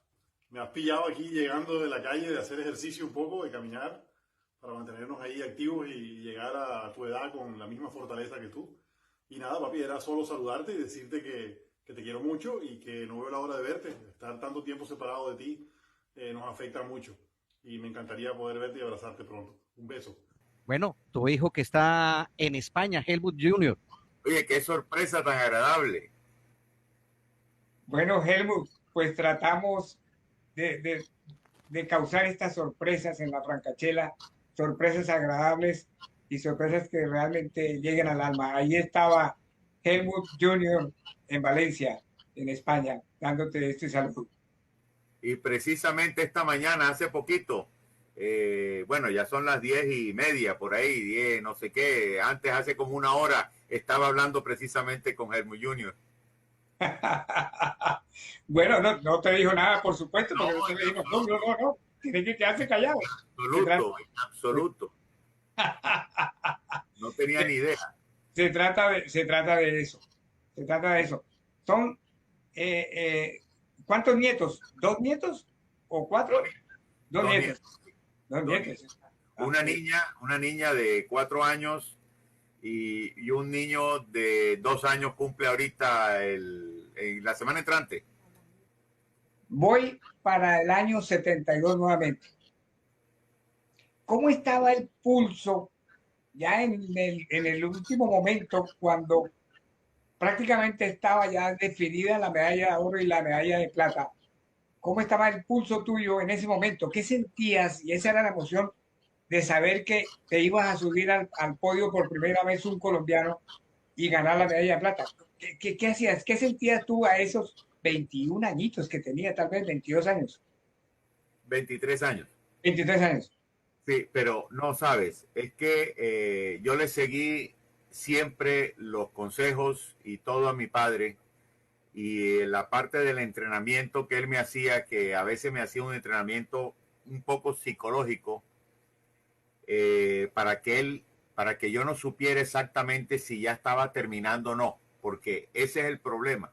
Me has pillado aquí llegando de la calle de hacer ejercicio un poco, de caminar, para mantenernos ahí activos y llegar a tu edad con la misma fortaleza que tú. Y nada papi, era solo saludarte y decirte que te quiero mucho y que no veo la hora de verte. Estar tanto tiempo separado de ti nos afecta mucho. Y me encantaría poder verte y abrazarte pronto. Un beso. Bueno, tu hijo que está en España, Helmut Jr. Oye, qué sorpresa tan agradable. Bueno, Helmut, pues tratamos de causar estas sorpresas en la Francachela, sorpresas agradables y sorpresas que realmente lleguen al alma. Ahí estaba Helmut Jr. en Valencia, en España, dándote este saludo. Y precisamente esta mañana, hace poquito, bueno, ya son las 10:30 por ahí, 10, no sé qué, antes hace como una hora estaba hablando precisamente con Helmut Jr. Bueno, no te dijo nada, por supuesto, porque no te dijo, no, tiene que quedarse callado. En absoluto. No tenía ni idea. Se trata de eso. Son, ¿cuántos nietos? ¿2 nietos? ¿O 4? Dos nietos. Dos nietos. Una niña de 4 años y un niño de 2 años cumple ahorita en la semana entrante. Voy para el año 72 nuevamente. ¿Cómo estaba el pulso ya en el último momento, cuando prácticamente estaba ya definida la medalla de oro y la medalla de plata? ¿Cómo estaba el pulso tuyo en ese momento? ¿Qué sentías? Y esa era la emoción de saber que te ibas a subir al podio por primera vez, un colombiano, y ganar la medalla de plata. ¿Qué hacías? ¿Qué sentías tú a esos 21 añitos que tenía, tal vez 22 años? 23 años. 23 años. Sí, pero no sabes, es que yo le seguí siempre los consejos y todo a mi padre, y la parte del entrenamiento que él me hacía, que a veces me hacía un entrenamiento un poco psicológico, para que yo no supiera exactamente si ya estaba terminando o no, porque ese es el problema.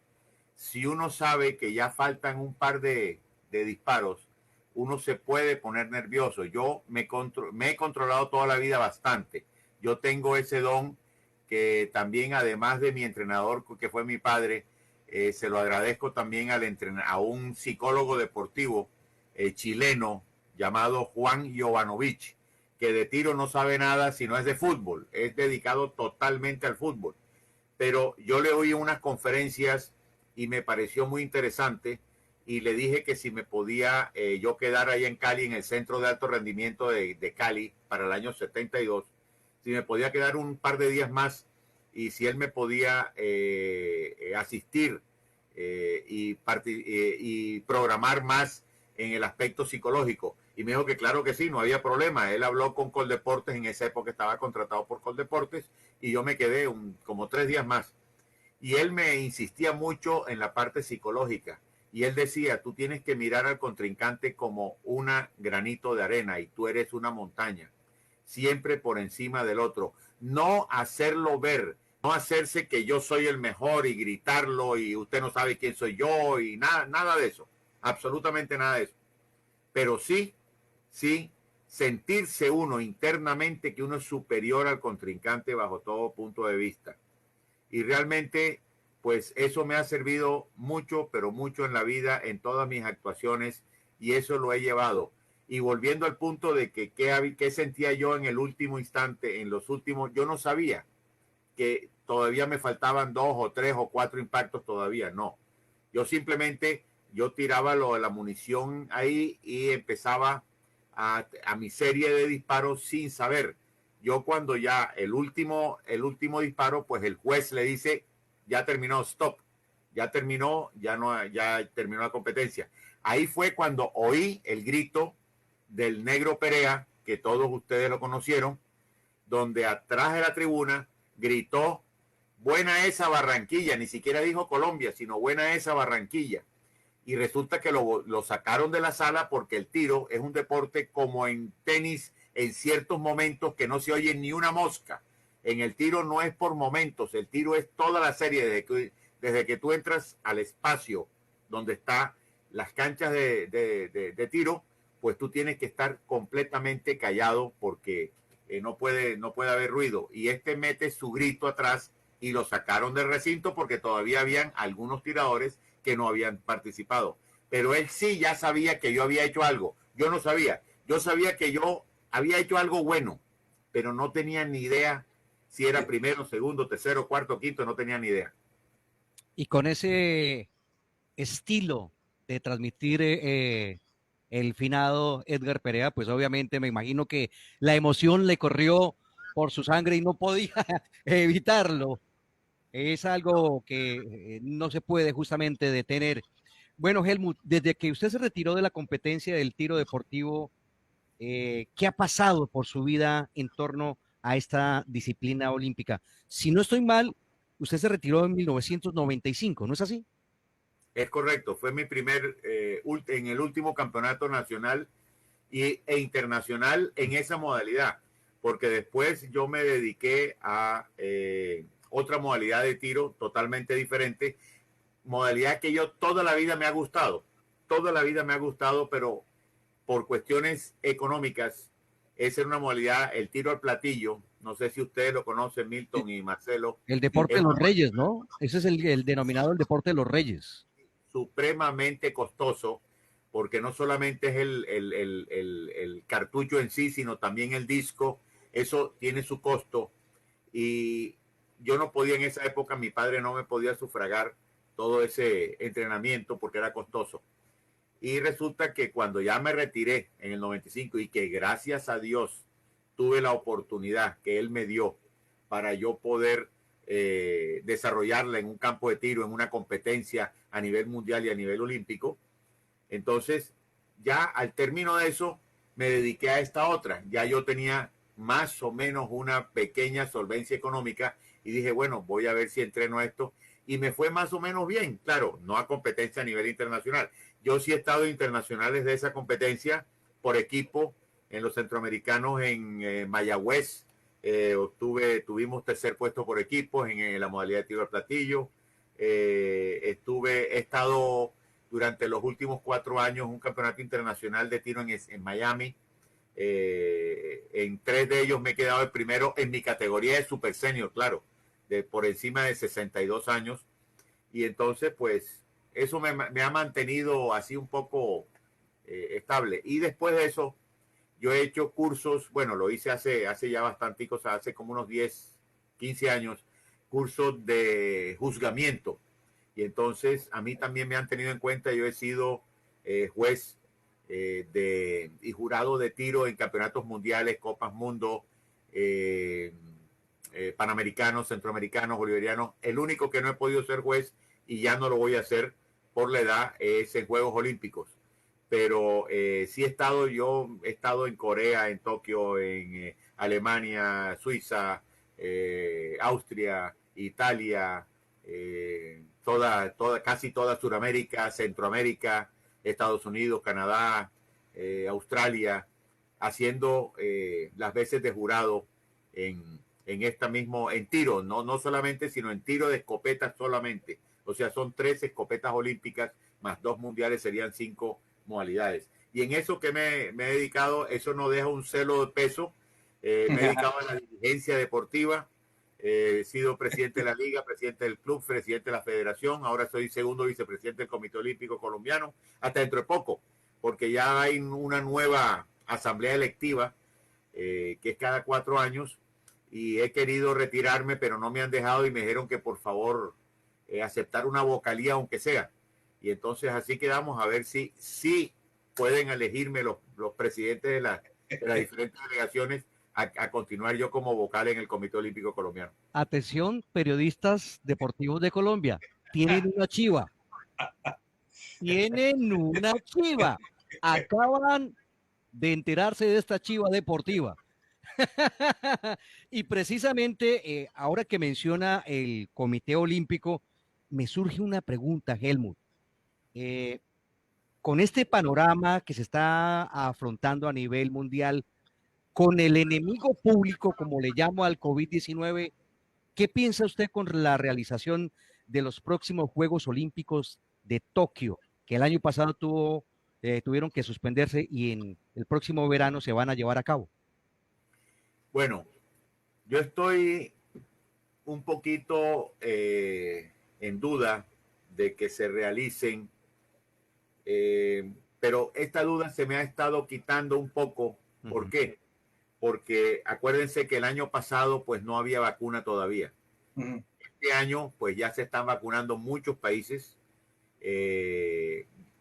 Si uno sabe que ya faltan un par de disparos, uno se puede poner nervioso. Yo me he controlado toda la vida bastante. Yo tengo ese don que también, además de mi entrenador, que fue mi padre, se lo agradezco también a un psicólogo deportivo chileno llamado Juan Jovanovic, que de tiro no sabe nada si no es de fútbol, es dedicado totalmente al fútbol. Pero yo le oí unas conferencias y me pareció muy interesante, y le dije que si me podía yo quedar ahí en Cali, en el Centro de Alto Rendimiento de Cali, para el año 72, si me podía quedar un par de días más y si él me podía asistir y programar más en el aspecto psicológico. Y me dijo que claro que sí, no había problema. Él habló con Coldeportes, en esa época estaba contratado por Coldeportes, y yo me quedé como 3 días más. Y él me insistía mucho en la parte psicológica. Y él decía, tú tienes que mirar al contrincante como un granito de arena y tú eres una montaña, siempre por encima del otro. No hacerlo ver, no hacerse que yo soy el mejor y gritarlo y usted no sabe quién soy yo y nada de eso, absolutamente nada de eso. Pero sí, sentirse uno internamente que uno es superior al contrincante bajo todo punto de vista. Y realmente, pues eso me ha servido mucho, pero mucho en la vida, en todas mis actuaciones, y eso lo he llevado. Y volviendo al punto de que qué sentía yo en el último instante, yo no sabía que todavía me faltaban 2 o 3 o 4 impactos todavía, no. Yo simplemente, yo tiraba la munición ahí y empezaba a mi serie de disparos sin saber. Yo cuando ya el último disparo, pues el juez le dice, ya terminó, stop, ya terminó, ya terminó la competencia. Ahí fue cuando oí el grito del Negro Perea, que todos ustedes lo conocieron, donde atrás de la tribuna gritó, buena esa Barranquilla, ni siquiera dijo Colombia, sino buena esa Barranquilla. Y resulta que lo sacaron de la sala porque el tiro es un deporte como en tenis, en ciertos momentos que no se oye ni una mosca. En el tiro no es por momentos, el tiro es toda la serie, desde que tú entras al espacio donde están las canchas de tiro, pues tú tienes que estar completamente callado porque no puede haber ruido. Y mete su grito atrás y lo sacaron del recinto porque todavía habían algunos tiradores que no habían participado. Pero él sí ya sabía que yo había hecho algo. Yo no sabía. Yo sabía que yo había hecho algo bueno, pero no tenía ni idea si era primero, segundo, tercero, cuarto, quinto, no tenía ni idea. Y con ese estilo de transmitir el finado Edgar Perea, pues obviamente me imagino que la emoción le corrió por su sangre y no podía evitarlo. Es algo que no se puede justamente detener. Bueno, Helmut, desde que usted se retiró de la competencia del tiro deportivo, ¿qué ha pasado por su vida en torno a esta disciplina olímpica? Si no estoy mal, usted se retiró en 1995, ¿no es así? Es correcto, fue mi en el último campeonato nacional e internacional en esa modalidad, porque después yo me dediqué a otra modalidad de tiro totalmente diferente, modalidad que yo toda la vida me ha gustado, pero por cuestiones económicas, esa es una modalidad, el tiro al platillo, no sé si ustedes lo conocen, Milton y Marcelo. El deporte de los reyes, ¿no? Ese es el denominado el deporte de los reyes. Supremamente costoso, porque no solamente es el cartucho en sí, sino también el disco, eso tiene su costo. Y yo no podía en esa época, mi padre no me podía sufragar todo ese entrenamiento porque era costoso. Y resulta que cuando ya me retiré en el 95 y que gracias a Dios tuve la oportunidad que él me dio para yo poder desarrollarla en un campo de tiro, en una competencia a nivel mundial y a nivel olímpico, entonces ya al término de eso me dediqué a esta otra. Ya yo tenía más o menos una pequeña solvencia económica y dije, bueno, voy a ver si entreno esto. Y me fue más o menos bien, claro, no a competencia a nivel internacional. Yo sí he estado internacionales de esa competencia por equipo en los centroamericanos en Mayagüez. Tuvimos tercer puesto por equipos en la modalidad de tiro al platillo. He estado durante los últimos 4 años un campeonato internacional de tiro en Miami. En 3 de ellos me he quedado el primero en mi categoría de super senior, claro, por encima de 62 años. Y entonces, pues, eso me ha mantenido así un poco estable. Y después de eso, yo he hecho cursos, bueno, lo hice hace ya bastante, hace como unos 10, 15 años, cursos de juzgamiento. Y entonces a mí también me han tenido en cuenta. Yo he sido juez y jurado de tiro en campeonatos mundiales, Copas Mundo, panamericanos, centroamericanos, bolivarianos. El único que no he podido ser juez, y ya no lo voy a hacer por la edad, es en Juegos Olímpicos. Pero sí yo he estado en Corea, en Tokio, en Alemania, Suiza, Austria, Italia, casi toda Sudamérica, Centroamérica, Estados Unidos, Canadá, Australia, haciendo las veces de jurado en tiro, no solamente, sino en tiro de escopetas solamente. O sea, son 3 escopetas olímpicas más 2 mundiales, serían 5 modalidades. Y en eso que me he dedicado, eso no deja un celo de peso. Me he dedicado a la dirigencia deportiva. He sido presidente de la liga, presidente del club, presidente de la federación. Ahora soy segundo vicepresidente del Comité Olímpico Colombiano, hasta dentro de poco, porque ya hay una nueva asamblea electiva que es cada 4 años, y he querido retirarme, pero no me han dejado y me dijeron que por favor aceptar una vocalía aunque sea. Y entonces así quedamos, a ver si pueden elegirme los presidentes de las diferentes delegaciones a continuar yo como vocal en el Comité Olímpico Colombiano. Atención, periodistas deportivos de Colombia, tienen una chiva. Tienen una chiva. Acaban de enterarse de esta chiva deportiva. Y precisamente, ahora que menciona el Comité Olímpico, me surge una pregunta, Helmut. Con este panorama que se está afrontando a nivel mundial, con el enemigo público, como le llamo al COVID-19, ¿qué piensa usted con la realización de los próximos Juegos Olímpicos de Tokio, que el año pasado tuvieron que suspenderse y en el próximo verano se van a llevar a cabo? Bueno, yo estoy un poquito en duda de que se realicen, pero esta duda se me ha estado quitando un poco. ¿Por qué? Porque acuérdense que el año pasado pues no había vacuna todavía. Este año pues ya se están vacunando muchos países.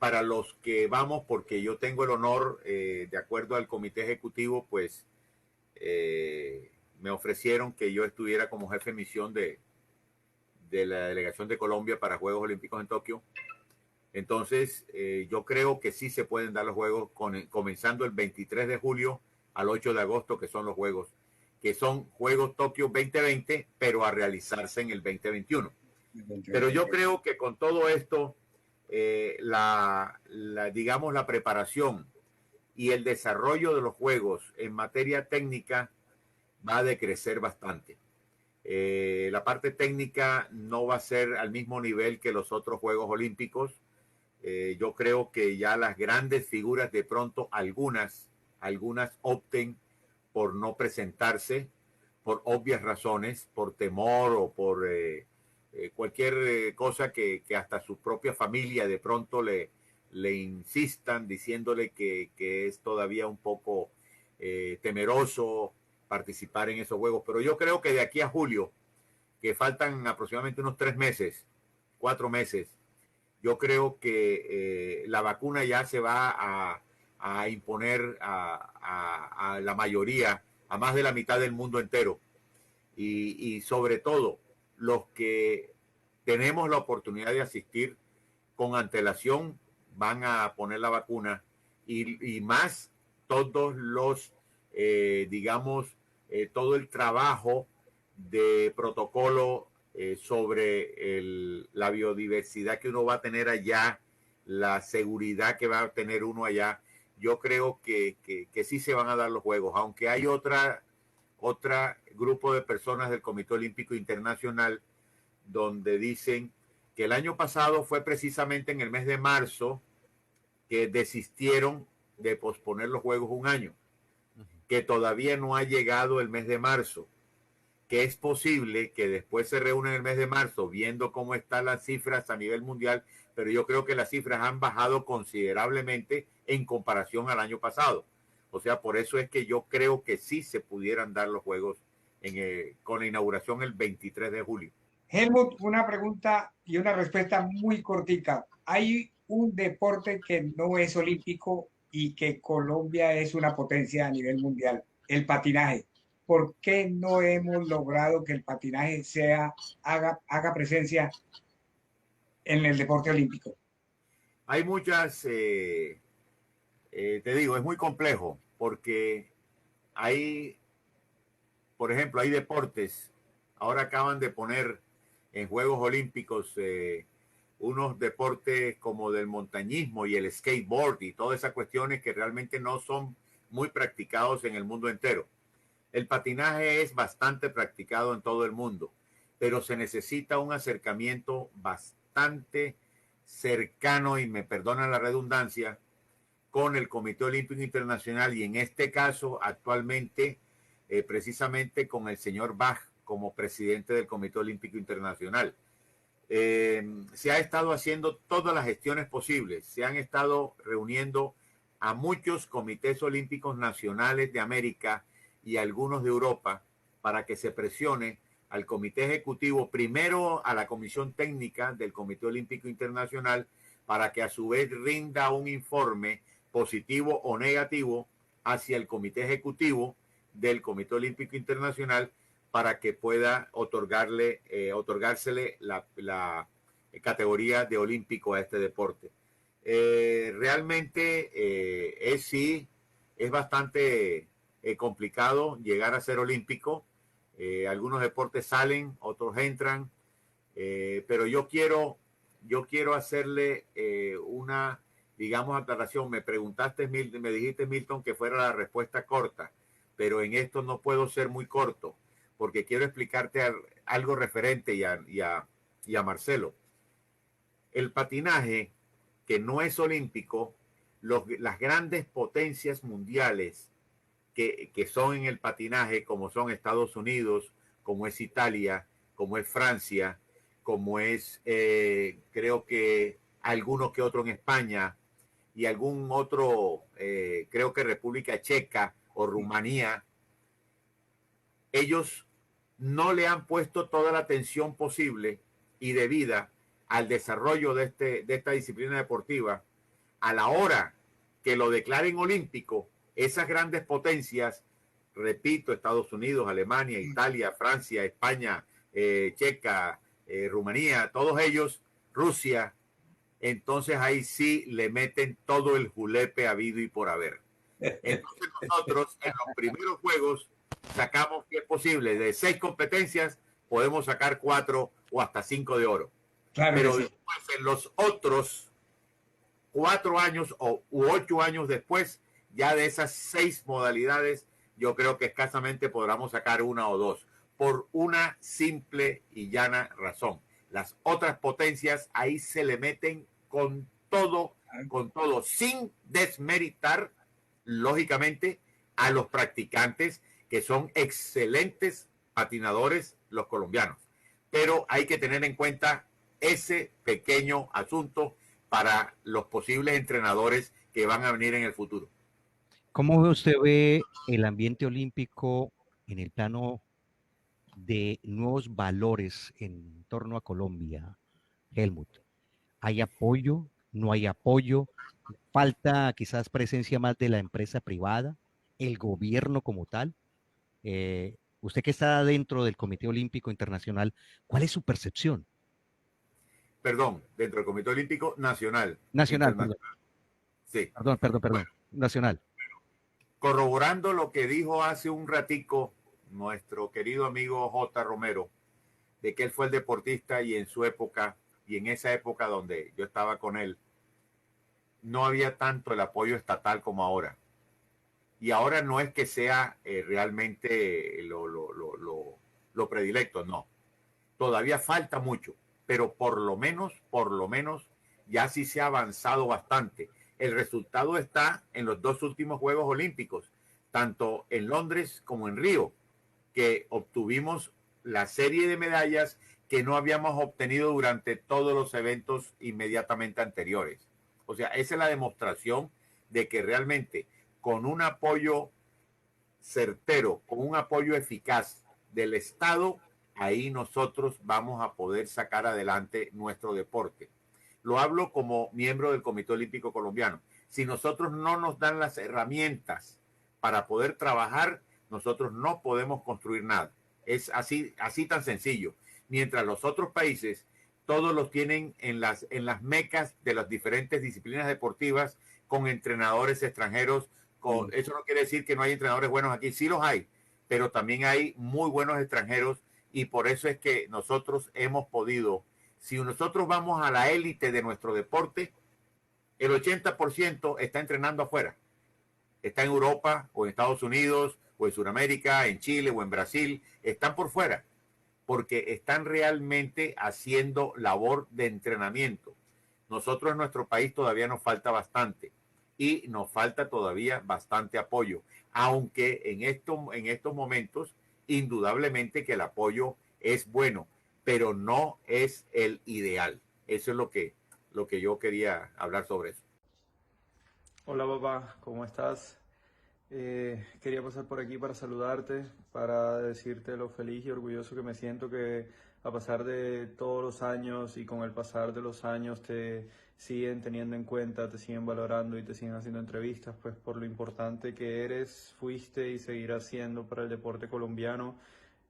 Para los que vamos, porque yo tengo el honor, de acuerdo al comité ejecutivo, pues me ofrecieron que yo estuviera como jefe de misión de la delegación de Colombia para Juegos Olímpicos en Tokio. Entonces, yo creo que sí se pueden dar los Juegos comenzando el 23 de julio al 8 de agosto, que son los Juegos, que son Juegos Tokio 2020, pero a realizarse en el 2021. Pero yo creo que con todo esto, digamos, la preparación y el desarrollo de los Juegos en materia técnica va a decrecer bastante. La parte técnica no va a ser al mismo nivel que los otros Juegos Olímpicos. Yo creo que ya las grandes figuras, de pronto algunas opten por no presentarse por obvias razones, por temor o por cualquier cosa que hasta su propia familia de pronto le insistan diciéndole que es todavía un poco temeroso participar en esos juegos. Pero yo creo que de aquí a julio, que faltan aproximadamente unos 3 meses, 4 meses, yo creo que la vacuna ya se va a imponer a la mayoría, a más de la mitad del mundo entero. Y sobre todo, los que tenemos la oportunidad de asistir con antelación van a poner la vacuna, y más todos los, digamos, todo el trabajo de protocolo sobre la biodiversidad que uno va a tener allá, la seguridad que va a tener uno allá. Yo creo que sí se van a dar los Juegos, aunque hay otra grupo de personas del Comité Olímpico Internacional donde dicen que el año pasado fue precisamente en el mes de marzo que desistieron de posponer los Juegos un año, que todavía no ha llegado el mes de marzo, que es posible que después se reúnan el mes de marzo viendo cómo están las cifras a nivel mundial, pero yo creo que las cifras han bajado considerablemente en comparación al año pasado. O sea, por eso es que yo creo que sí se pudieran dar los Juegos con la inauguración el 23 de julio. Helmut, una pregunta y una respuesta muy cortica. ¿Hay un deporte que no es olímpico y que Colombia es una potencia a nivel mundial? El patinaje. ¿Por qué no hemos logrado que el patinaje haga presencia en el deporte olímpico? Hay muchas, te digo, es muy complejo porque hay, por ejemplo, hay deportes, ahora acaban de poner en Juegos Olímpicos unos deportes como del montañismo y el skateboard y todas esas cuestiones que realmente no son muy practicados en el mundo entero. El patinaje es bastante practicado en todo el mundo, pero se necesita un acercamiento bastante cercano, y me perdonan la redundancia, con el Comité Olímpico Internacional y en este caso actualmente precisamente con el señor Bach como presidente del Comité Olímpico Internacional. Se ha estado haciendo todas las gestiones posibles, se han estado reuniendo a muchos comités olímpicos nacionales de América y algunos de Europa para que se presione al comité ejecutivo, primero a la comisión técnica del Comité Olímpico Internacional, para que a su vez rinda un informe positivo o negativo hacia el comité ejecutivo del Comité Olímpico Internacional para que pueda otorgársele la categoría de olímpico a este deporte. Realmente es bastante complicado llegar a ser olímpico. Algunos deportes salen, otros entran, pero yo quiero hacerle una, digamos, aclaración. Me preguntaste, me dijiste, Milton, que fuera la respuesta corta, pero en esto no puedo ser muy corto, porque quiero explicarte algo referente y a Marcelo. El patinaje, que no es olímpico, las grandes potencias mundiales que son en el patinaje, como son Estados Unidos, como es Italia, como es Francia, como es, creo que algunos que otro en España y algún otro, creo que República Checa o Rumanía, ellos no le han puesto toda la atención posible y debida al desarrollo de esta disciplina deportiva. A la hora que lo declaren olímpico, esas grandes potencias, repito, Estados Unidos, Alemania, Italia, Francia, España, Checa, Rumanía, todos ellos, Rusia, entonces ahí sí le meten todo el julepe habido y por haber. Entonces nosotros en los primeros juegos sacamos, que es posible, de 6 competencias podemos sacar 4 o hasta 5 de oro. Claro, pero sí. después en los otros 4 años u 8 años después, ya de esas 6 modalidades, yo creo que escasamente podamos sacar 1 o 2, por una simple y llana razón. Las otras potencias ahí se le meten con todo, sin desmeritar, lógicamente, a los practicantes, que son excelentes patinadores los colombianos. Pero hay que tener en cuenta ese pequeño asunto para los posibles entrenadores que van a venir en el futuro. ¿Cómo usted ve el ambiente olímpico en el plano de nuevos valores en torno a Colombia, Helmut? ¿Hay apoyo? ¿No hay apoyo? ¿Falta quizás presencia más de la empresa privada? ¿El gobierno como tal? Usted que está dentro del Comité Olímpico Internacional, ¿cuál es su percepción? Perdón, dentro del Comité Olímpico Nacional. Nacional, perdón. Sí. Perdón. Bueno, nacional. Corroborando lo que dijo hace un ratico nuestro querido amigo J. Romero, de que él fue el deportista y en su época, y en esa época donde yo estaba con él, no había tanto el apoyo estatal como ahora. Y ahora no es que sea realmente lo predilecto, no. Todavía falta mucho, pero por lo menos, ya sí se ha avanzado bastante. El resultado está en los 2 últimos Juegos Olímpicos, tanto en Londres como en Río, que obtuvimos la serie de medallas que no habíamos obtenido durante todos los eventos inmediatamente anteriores. O sea, esa es la demostración de que realmente con un apoyo certero, con un apoyo eficaz del Estado, ahí nosotros vamos a poder sacar adelante nuestro deporte. Lo hablo como miembro del Comité Olímpico Colombiano. Si nosotros no nos dan las herramientas para poder trabajar, nosotros no podemos construir nada. Es así, así tan sencillo. Mientras los otros países todos los tienen en las mecas de las diferentes disciplinas deportivas con entrenadores extranjeros. Eso no quiere decir que no hay entrenadores buenos aquí, sí los hay, pero también hay muy buenos extranjeros y por eso es que nosotros hemos podido, si nosotros vamos a la élite de nuestro deporte, el 80% está entrenando afuera. Está en Europa o en Estados Unidos o en Sudamérica, en Chile o en Brasil, están por fuera porque están realmente haciendo labor de entrenamiento. Nosotros en nuestro país todavía nos falta bastante y nos falta todavía bastante apoyo, aunque en estos momentos indudablemente que el apoyo es bueno, pero no es el ideal. Eso es lo que yo quería hablar sobre eso. Hola papá, ¿cómo estás? Quería pasar por aquí para saludarte, para decirte lo feliz y orgulloso que me siento que a pesar de todos los años y con el pasar de los años te siguen teniendo en cuenta, te siguen valorando y te siguen haciendo entrevistas, pues por lo importante que eres, fuiste y seguirás siendo para el deporte colombiano.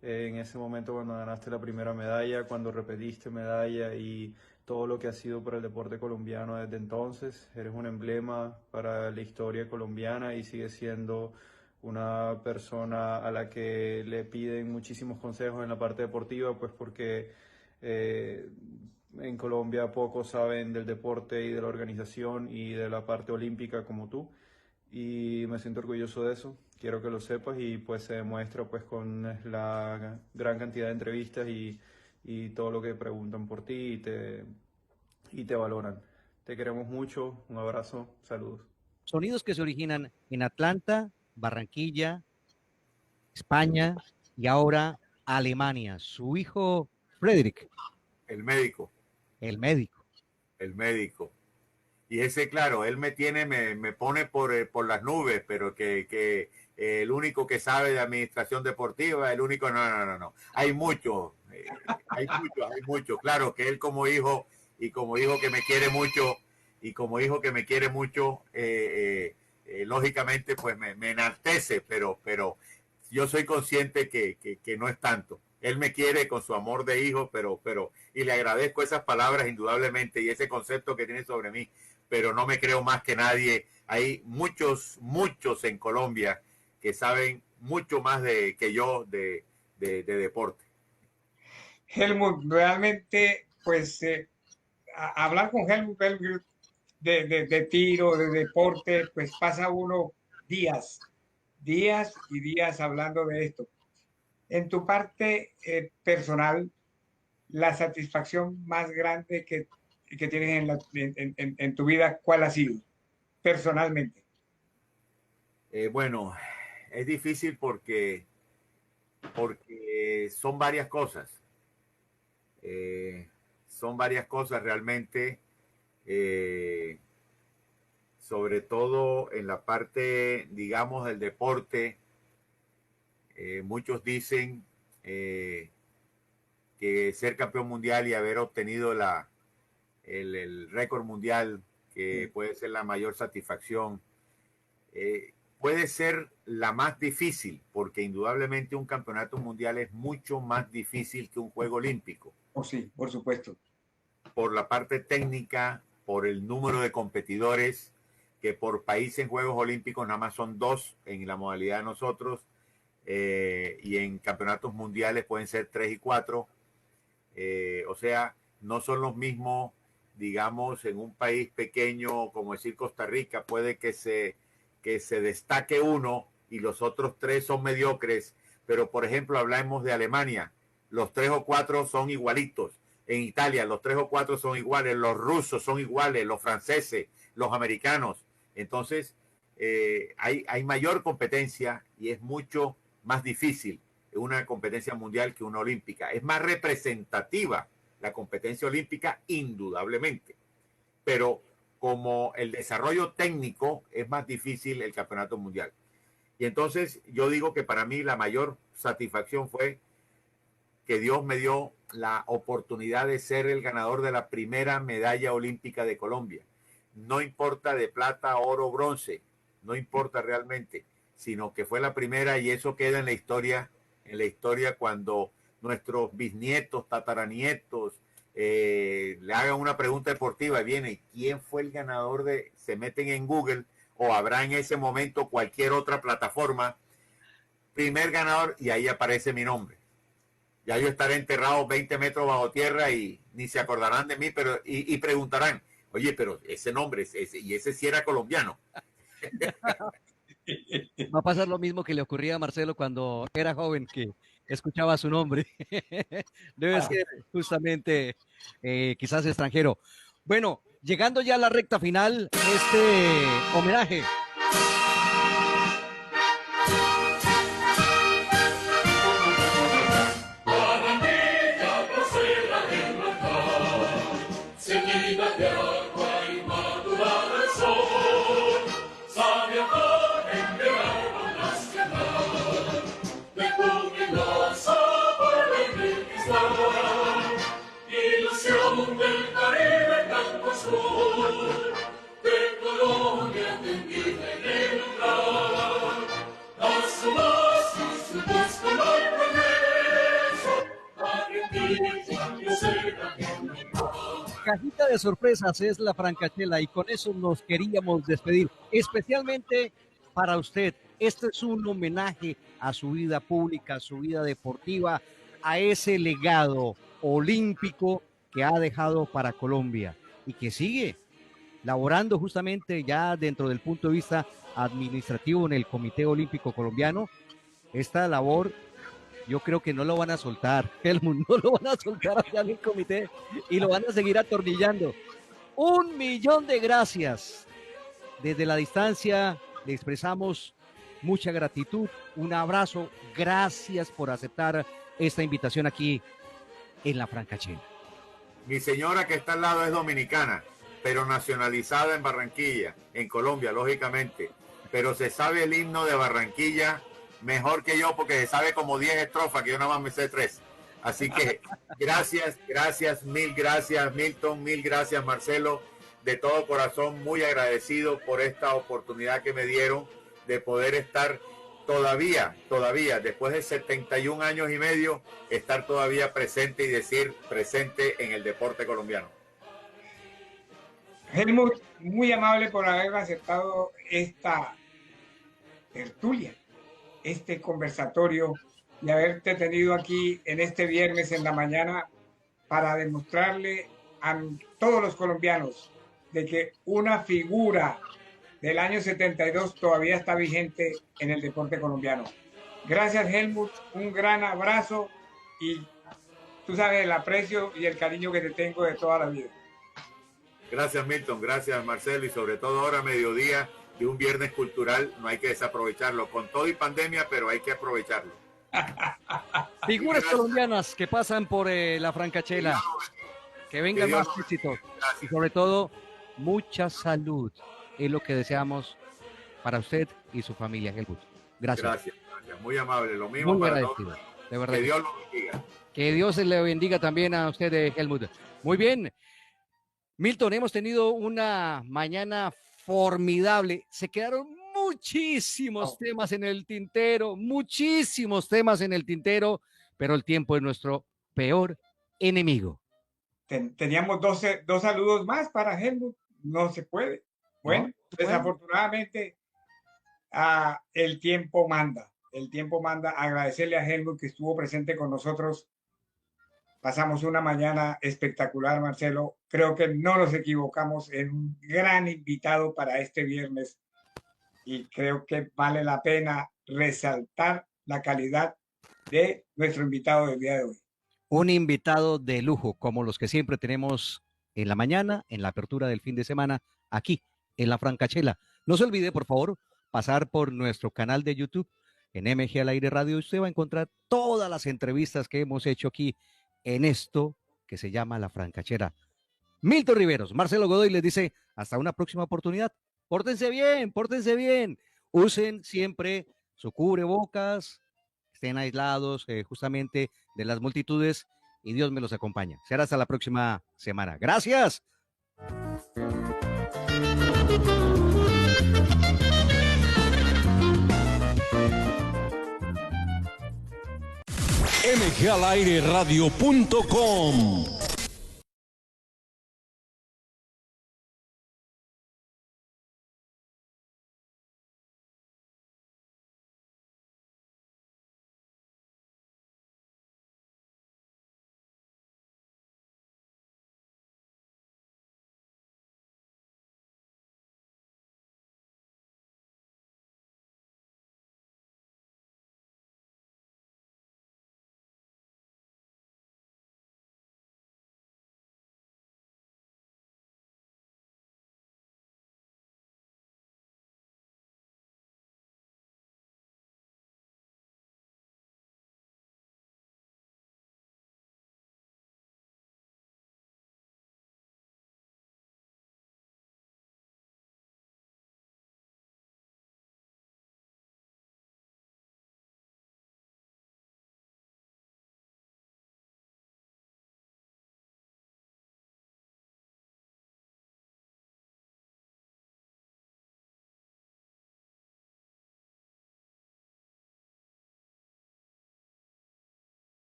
En ese momento cuando ganaste la primera medalla, cuando repetiste medalla y todo lo que ha sido para el deporte colombiano desde entonces. Eres un emblema para la historia colombiana y sigues siendo una persona a la que le piden muchísimos consejos en la parte deportiva, pues porque en Colombia pocos saben del deporte y de la organización y de la parte olímpica como tú. Y me siento orgulloso de eso, quiero que lo sepas y pues se demuestra pues con la gran cantidad de entrevistas y todo lo que preguntan por ti y te valoran. Te queremos mucho, un abrazo, saludos. Sonidos que se originan en Atlanta, Barranquilla, España y ahora Alemania. Su hijo Frederick. El médico. El médico. El médico. Y ese, claro, él me pone por las nubes, pero que el único que sabe de administración deportiva, el único, no. Hay muchos, hay muchos. Claro que él como hijo y como hijo que me quiere mucho lógicamente pues me enaltece, pero yo soy consciente que no es tanto. Él me quiere con su amor de hijo, y le agradezco esas palabras indudablemente y ese concepto que tiene sobre mí, pero no me creo más que nadie. Hay muchos en Colombia que saben mucho más que yo de deporte. Helmut, realmente, pues, hablar con Helmut de tiro, de deporte, pues pasa uno días y días hablando de esto. En tu parte personal, la satisfacción más grande que tienes en tu vida, ¿cuál ha sido personalmente? Bueno, es difícil porque son varias cosas. Son varias cosas realmente, sobre todo en la parte, digamos, del deporte. Muchos dicen que ser campeón mundial y haber obtenido el récord mundial, que puede ser la mayor satisfacción, puede ser la más difícil, porque indudablemente un campeonato mundial es mucho más difícil que un juego olímpico. Oh, sí, por supuesto. Por la parte técnica, por el número de competidores, que por país en Juegos Olímpicos nada más son 2 en la modalidad de nosotros, y en campeonatos mundiales pueden ser 3 y 4. O sea, no son los mismos, digamos, en un país pequeño como decir Costa Rica, puede que se destaque uno y los otros 3 son mediocres, pero por ejemplo hablamos de Alemania, los 3 o 4 son igualitos. En Italia los 3 o 4 son iguales, los rusos son iguales, los franceses, los americanos. Entonces hay mayor competencia y es mucho más difícil una competencia mundial que una olímpica. Es más representativa la competencia olímpica, indudablemente, pero como el desarrollo técnico es más difícil el campeonato mundial. Y entonces yo digo que para mí la mayor satisfacción fue que Dios me dio la oportunidad de ser el ganador de la primera medalla olímpica de Colombia. No importa de plata, oro, bronce, no importa realmente, sino que fue la primera y eso queda en la historia cuando nuestros bisnietos, tataranietos, le hagan una pregunta deportiva y viene, ¿quién fue el ganador de? Se meten en Google o habrá en ese momento cualquier otra plataforma, primer ganador, y ahí aparece mi nombre. Ya yo estaré enterrado 20 metros bajo tierra y ni se acordarán de mí, pero y preguntarán, oye, pero ese nombre, y ese sí era colombiano. Va a pasar lo mismo que le ocurría a Marcelo cuando era joven, que escuchaba su nombre. Debe ser justamente quizás extranjero. Bueno, llegando ya a la recta final, este homenaje. Cajita de sorpresas es la Francachela y con eso nos queríamos despedir, especialmente para usted. Este es un homenaje a su vida pública, a su vida deportiva, a ese legado olímpico que ha dejado para Colombia y que sigue laborando justamente ya dentro del punto de vista administrativo en el Comité Olímpico Colombiano. Esta labor yo creo que no lo van a soltar, Helmut, no lo van a soltar allá en el comité y lo van a seguir atornillando. 1.000.000 de gracias. Desde la distancia le expresamos mucha gratitud, un abrazo, gracias por aceptar esta invitación aquí en la Francachela. Mi señora que está al lado es dominicana, pero nacionalizada en Barranquilla, en Colombia, lógicamente. Pero se sabe el himno de Barranquilla mejor que yo porque se sabe como 10 estrofas, que yo nada más me sé 3. Así que gracias, mil gracias, Milton, mil gracias, Marcelo. De todo corazón, muy agradecido por esta oportunidad que me dieron de poder estar todavía, después de 71 años y medio, estar todavía presente y decir presente en el deporte colombiano. Helmut, muy amable por haber aceptado esta tertulia, este conversatorio y haberte tenido aquí en este viernes en la mañana para demostrarle a todos los colombianos de que una figura del año 72 todavía está vigente en el deporte colombiano. Gracias, Helmut, un gran abrazo y tú sabes el aprecio y el cariño que te tengo de toda la vida. Gracias, Milton, gracias, Marcelo, y sobre todo ahora mediodía de un viernes cultural, no hay que desaprovecharlo, con todo y pandemia, pero hay que aprovecharlo. Figuras colombianas que pasan por la Francachela, que vengan más éxitos y sobre todo mucha salud, es lo que deseamos para usted y su familia, Helmut. Gracias, muy amable, lo mismo muy para agradecido, todos. de verdad. Que Dios lo bendiga. Que Dios le bendiga también a usted, Helmut. Muy bien, Milton, hemos tenido una mañana formidable. Se quedaron muchísimos temas en el tintero, pero el tiempo es nuestro peor enemigo. Teníamos dos saludos más para Helmut, no se puede. Bueno, no, desafortunadamente el tiempo manda. Agradecerle a Helmut que estuvo presente con nosotros. Pasamos una mañana espectacular, Marcelo. Creo que no nos equivocamos en un gran invitado para este viernes y creo que vale la pena resaltar la calidad de nuestro invitado del día de hoy. Un invitado de lujo, como los que siempre tenemos en la mañana, en la apertura del fin de semana, aquí en la Francachela. No se olvide, por favor, pasar por nuestro canal de YouTube en MG al Aire Radio. Usted va a encontrar todas las entrevistas que hemos hecho aquí en esto que se llama La Francachela. Milton Riveros, Marcelo Godoy les dice hasta una próxima oportunidad. Pórtense bien, usen siempre su cubrebocas, estén aislados justamente de las multitudes y Dios me los acompaña. Será hasta la próxima semana. Gracias. mgalaireradio.com